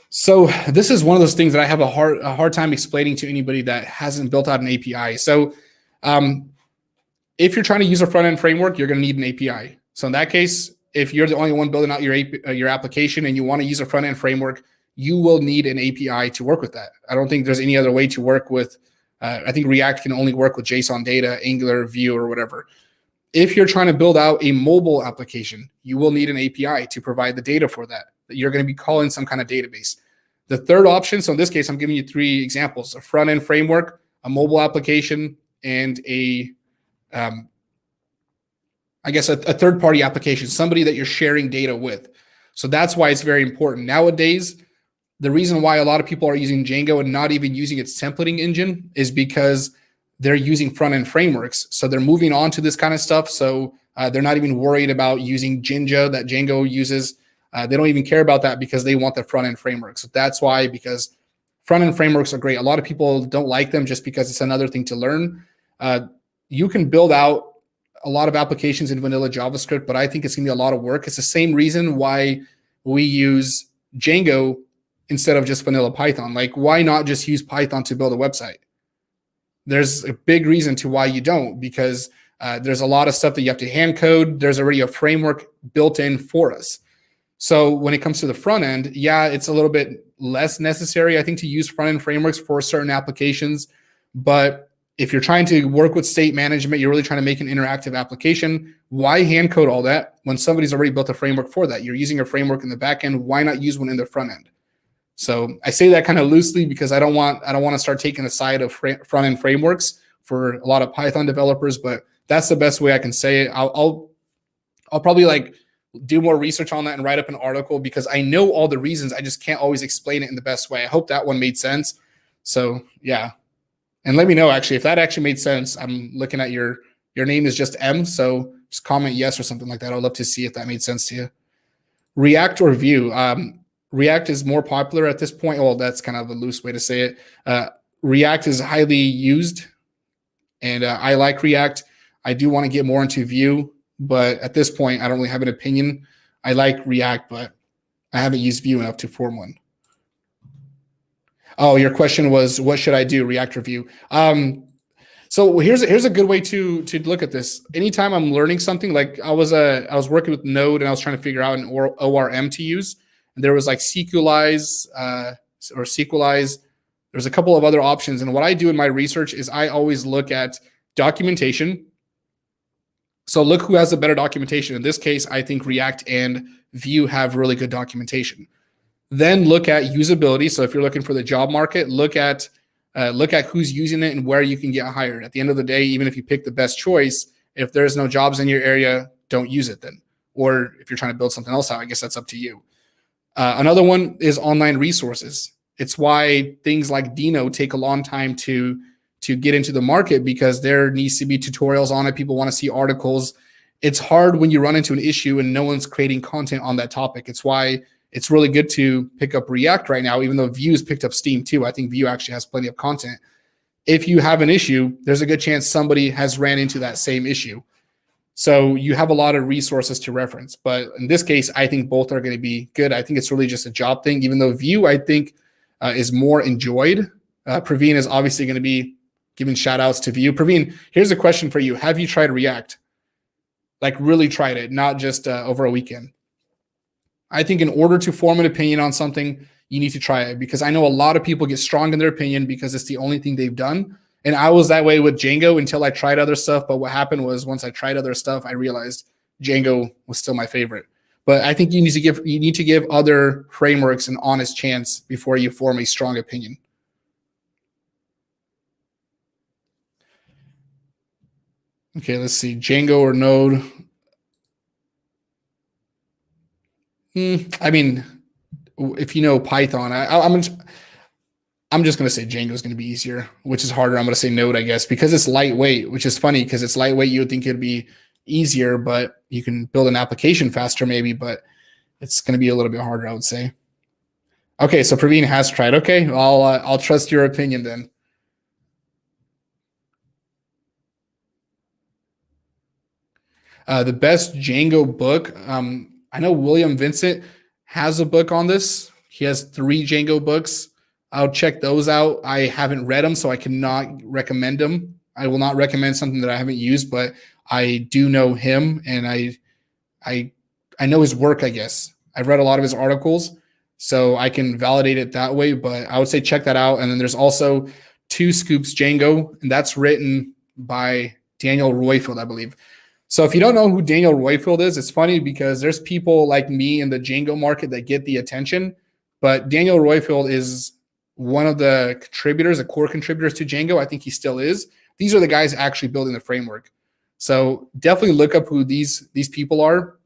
So this is one of those things that I have a hard time explaining to anybody that hasn't built out an API. So if you're trying to use a front-end framework, you're going to need an API. So in that case, if you're the only one building out your application and you want to use a front-end framework, you will need an API to work with that. I don't think there's any other way to work with, I think React can only work with JSON data, Angular, Vue, or whatever. If you're trying to build out a mobile application, you will need an API to provide the data for that. You're going to be calling some kind of database. The third option, so in this case, I'm giving you 3 examples: a front-end framework, a mobile application, and a third-party application, somebody that you're sharing data with. So that's why it's very important. Nowadays, the reason why a lot of people are using Django and not even using its templating engine is because they're using front-end frameworks. So they're moving on to this kind of stuff. So they're not even worried about using Jinja that Django uses. They don't even care about that because they want the front-end frameworks. So that's why, because front-end frameworks are great. A lot of people don't like them just because it's another thing to learn. You can build out a lot of applications in vanilla JavaScript, but I think it's going to be a lot of work. It's the same reason why we use Django instead of just vanilla Python. Like, why not just use Python to build a website? There's a big reason to why you don't, because there's a lot of stuff that you have to hand code. There's already a framework built in for us. So when it comes to the front end, yeah, it's a little bit less necessary, I think, to use front end frameworks for certain applications. But if you're trying to work with state management, you're really trying to make an interactive application, why hand code all that when somebody's already built a framework for that? You're using a framework in the back end. Why not use one in the front end? So I say that kind of loosely because I don't want to start taking the side of front end frameworks for a lot of Python developers, but that's the best way I can say it. I'll probably like do more research on that and write up an article because I know all the reasons. I just can't always explain it in the best way. I hope that one made sense. So yeah. And let me know, actually, if that actually made sense. I'm looking at your name is just M, so just comment yes or something like that. I'd love to see if that made sense to you. React or Vue? React is more popular at this point. Well, that's kind of a loose way to say it. React is highly used, and I like React. I do want to get more into Vue, but at this point, I don't really have an opinion. I like React, but I haven't used Vue enough to form one. Oh, your question was, what should I do, React or Vue? So here's a good way to look at this. Anytime I'm learning something, like I was working with Node and I was trying to figure out an ORM to use, and there was like Sequelize or Sequelize. There's a couple of other options, and what I do in my research is I always look at documentation. So look who has the better documentation. In this case, I think React and Vue have really good documentation. Then look at usability. So if you're looking for the job market, look at who's using it and where you can get hired. At the end of the day, even if you pick the best choice, if there's no jobs in your area, don't use it then. Or if you're trying to build something else out, I guess that's up to you. Another one is online resources. It's why things like Dino take a long time to get into the market, because there needs to be tutorials on it. People want to see articles. It's hard when you run into an issue and no one's creating content on that topic. It's why it's really good to pick up React right now, even though Vue's picked up steam too. I think Vue actually has plenty of content. If you have an issue, there's a good chance somebody has ran into that same issue. So you have a lot of resources to reference. But in this case, I think both are going to be good. I think it's really just a job thing, even though Vue, I think, is more enjoyed. Praveen is obviously going to be giving shout outs to Vue. Praveen, here's a question for you. Have you tried React? Like really tried it, not just over a weekend. I think in order to form an opinion on something, you need to try it, because I know a lot of people get strong in their opinion because it's the only thing they've done. And I was that way with Django until I tried other stuff. But what happened was once I tried other stuff, I realized Django was still my favorite. But I think you need to give other frameworks an honest chance before you form a strong opinion. Okay, let's see. Django or Node? I mean, if you know Python, I'm just going to say Django is going to be easier, which is harder. I'm going to say Node, I guess, because it's lightweight, which is funny because it's lightweight. You would think it'd be easier, but you can build an application faster maybe, but it's going to be a little bit harder, I would say. Okay, so Praveen has tried. Okay, I'll trust your opinion then. The best Django book. I know William Vincent has a book on this. He has 3 Django books. I'll check those out. I haven't read them, so I cannot recommend them. I will not recommend something that I haven't used, but I do know him, and I know his work, I guess. I've read a lot of his articles, so I can validate it that way, but I would say check that out. And then there's also 2 Scoops Django, and that's written by Daniel Royfield, I believe. So if you don't know who Daniel Royfield is, it's funny because there's people like me in the Django market that get the attention, but Daniel Royfield is one of the contributors, the core contributors to Django. I think he still is. These are the guys actually building the framework. So definitely look up who these people are.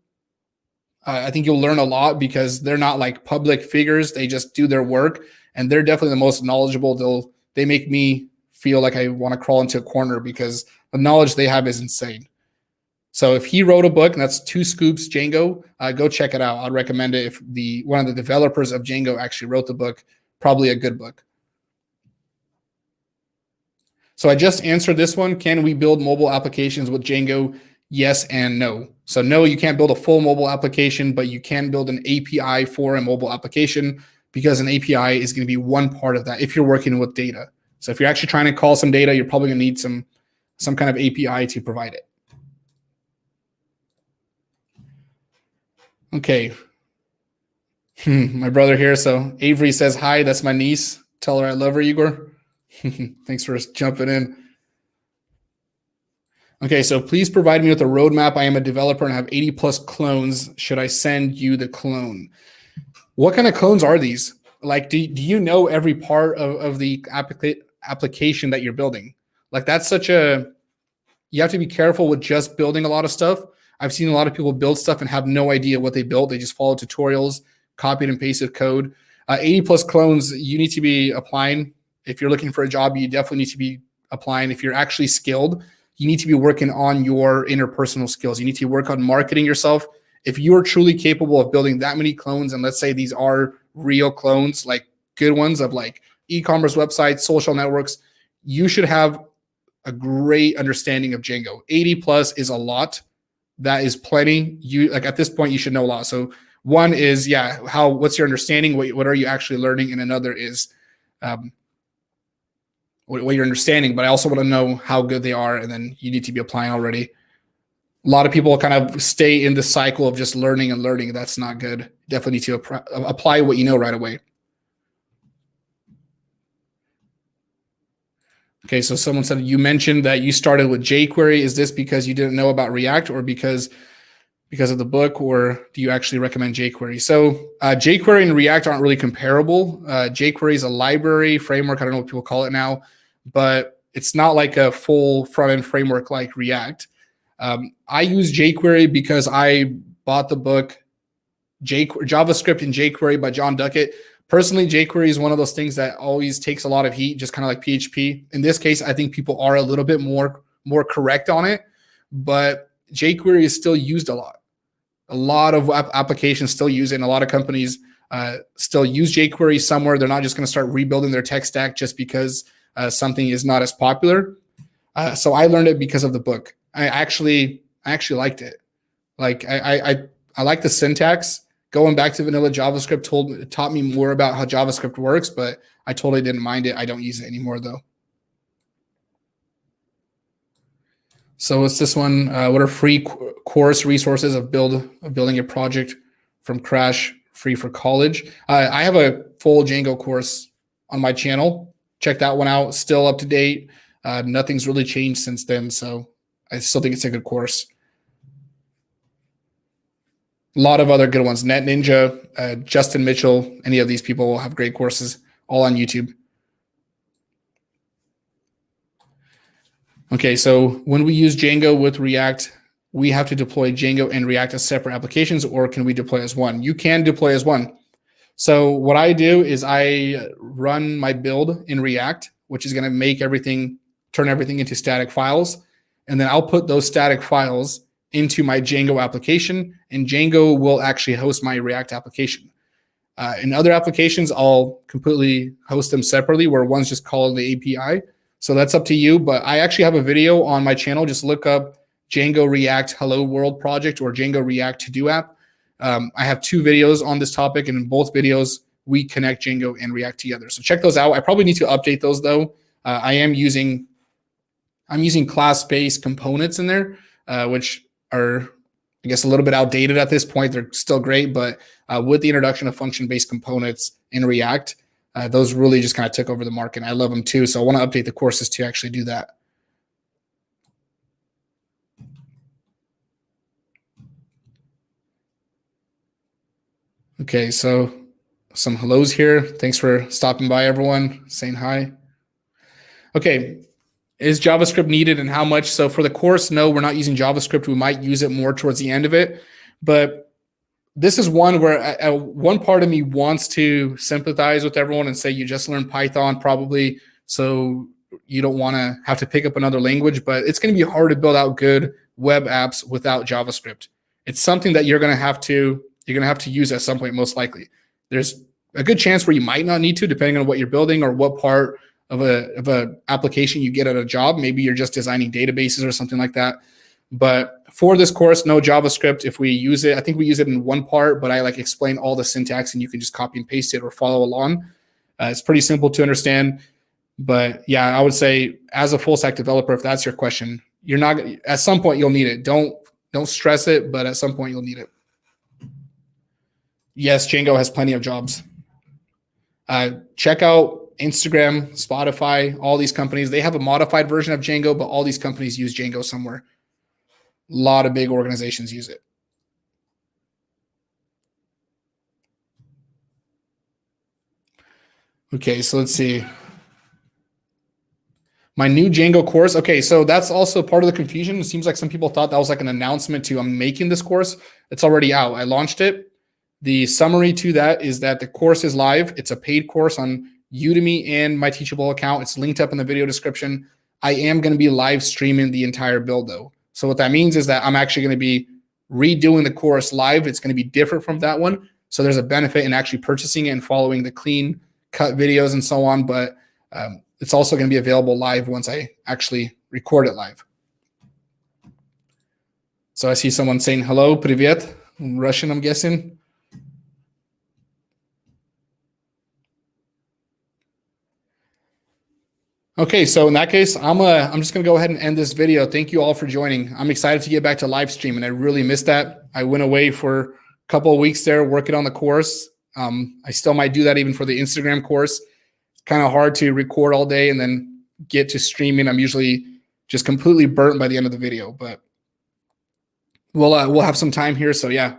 I think you'll learn a lot because they're not like public figures. They just do their work, and they're definitely the most knowledgeable. They make me feel like I want to crawl into a corner because the knowledge they have is insane. So if he wrote a book, and that's 2 Scoops Django, go check it out. I'd recommend it. If one of the developers of Django actually wrote the book, probably a good book. So I just answered this one. Can we build mobile applications with Django? Yes and no. So no, you can't build a full mobile application, but you can build an API for a mobile application, because an API is going to be one part of that if you're working with data. So if you're actually trying to call some data, you're probably going to need some kind of API to provide it. Okay. My brother here. So Avery says, hi, that's my niece. Tell her I love her, Igor. Thanks for jumping in. Okay, so please provide me with a roadmap. I am a developer and have 80 plus clones. Should I send you the clone? What kind of clones are these? Like, do you know every part of the application that you're building? Like, that's you have to be careful with just building a lot of stuff. I've seen a lot of people build stuff and have no idea what they built. They just follow tutorials, copied and pasted code. 80 plus clones, you need to be applying. If you're looking for a job, you definitely need to be applying. If you're actually skilled, you need to be working on your interpersonal skills. You need to work on marketing yourself. If you're truly capable of building that many clones, and let's say these are real clones, like good ones of like e-commerce websites, social networks, you should have a great understanding of Django. 80 plus is a lot. That is plenty. At this point, you should know a lot. So one is, what's your understanding? What are you actually learning? And another is what you're understanding, but I also want to know how good they are. And then you need to be applying already. A lot of people kind of stay in the cycle of just learning and learning. That's not good. Definitely need to apply what you know right away. Okay, so someone said, you mentioned that you started with jQuery. Is this because you didn't know about React, or because of the book, or do you actually recommend jQuery? So jQuery and React aren't really comparable. jQuery is a library framework. I don't know what people call it now, but it's not like a full front-end framework like React. I use jQuery because I bought the book JavaScript and jQuery by John Duckett. Personally, jQuery is one of those things that always takes a lot of heat, just kind of like PHP. In this case, I think people are a little bit more correct on it, but jQuery is still used a lot. A lot of applications still use it, and a lot of companies still use jQuery somewhere. They're not just going to start rebuilding their tech stack just because something is not as popular. So I learned it because of the book. I I actually liked it. Like I like the syntax. Going back to vanilla JavaScript taught me more about how JavaScript works, but I totally didn't mind it. I don't use it anymore though. So it's this one. What are free course resources of building a project from crash, free for college? I have a full Django course on my channel. Check that one out. Still up to date. Nothing's really changed since then, so I still think it's a good course. A lot of other good ones. Net Ninja, Justin Mitchell, any of these people will have great courses, all on YouTube. Okay, so when we use Django with React, we have to deploy Django and React as separate applications, or can we deploy as one? You can deploy as one. So what I do is I run my build in React, which is going to make turn everything into static files. And then I'll put those static files into my Django application, and Django will actually host my React application. In other applications, I'll completely host them separately, where one's just called the API. So that's up to you. But I actually have a video on my channel. Just look up Django React Hello World project or Django React To-Do app. I have 2 videos on this topic, and in both videos, we connect Django and React together. So check those out. I probably need to update those though. I'm using class-based components in there, which are, I guess, a little bit outdated at this point. They're still great, but with the introduction of function-based components in React, those really just kind of took over the market. I love them too. So I want to update the courses to actually do that. Okay, so some hellos here. Thanks for stopping by, everyone, saying hi. Okay, is JavaScript needed and how much? So for the course, no, we're not using JavaScript. We might use it more towards the end of it. But this is one where one part of me wants to sympathize with everyone and say you just learned Python probably, so you don't want to have to pick up another language. But it's going to be hard to build out good web apps without JavaScript. It's something that you're going to have to use at some point, most likely. There's a good chance where you might not need to, depending on what you're building or what part of a application you get at a job. Maybe you're just designing databases or something like that. But for this course, no JavaScript. If we use it, I think we use it in one part, but I explain all the syntax and you can just copy and paste it or follow along. It's pretty simple to understand. But yeah, I would say as a full stack developer, if that's your question, you're not, at some point you'll need it. Don't stress it, but at some point you'll need it. Yes, Django has plenty of jobs. Check out Instagram, Spotify, all these companies. They have a modified version of Django, but all these companies use Django somewhere. A lot of big organizations use it. Okay, so let's see. My new Django course. Okay, so that's also part of the confusion. It seems like some people thought that was like an announcement to I'm making this course. It's already out. I launched it. The summary to that is that the course is live. It's a paid course on Udemy and my Teachable account. It's linked up in the video description. I am going to be live streaming the entire build though. So what that means is that I'm actually going to be redoing the course live. It's going to be different from that one. So there's a benefit in actually purchasing it and following the clean cut videos and so on. But it's also going to be available live once I actually record it live. So I see someone saying hello, привет, in Russian, I'm guessing. Okay, so in that case, I'm just going to go ahead and end this video. Thank you all for joining. I'm excited to get back to live stream, and I really missed that. I went away for a couple of weeks there working on the course. I still might do that even for the Instagram course. It's kind of hard to record all day and then get to streaming. I'm usually just completely burnt by the end of the video, but we'll have some time here. So yeah,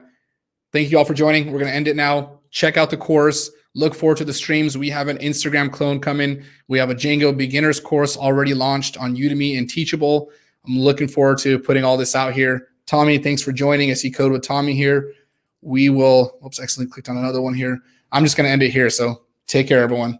thank you all for joining. We're going to end it now. Check out the course. Look forward to the streams. We have an Instagram clone coming. We have a Django beginners course already launched on Udemy and Teachable. I'm looking forward to putting all this out here. Tommy, thanks for joining. I see Code with Tommy here. We will, oops, I accidentally clicked on another one here. I'm just going to end it here. So take care, everyone.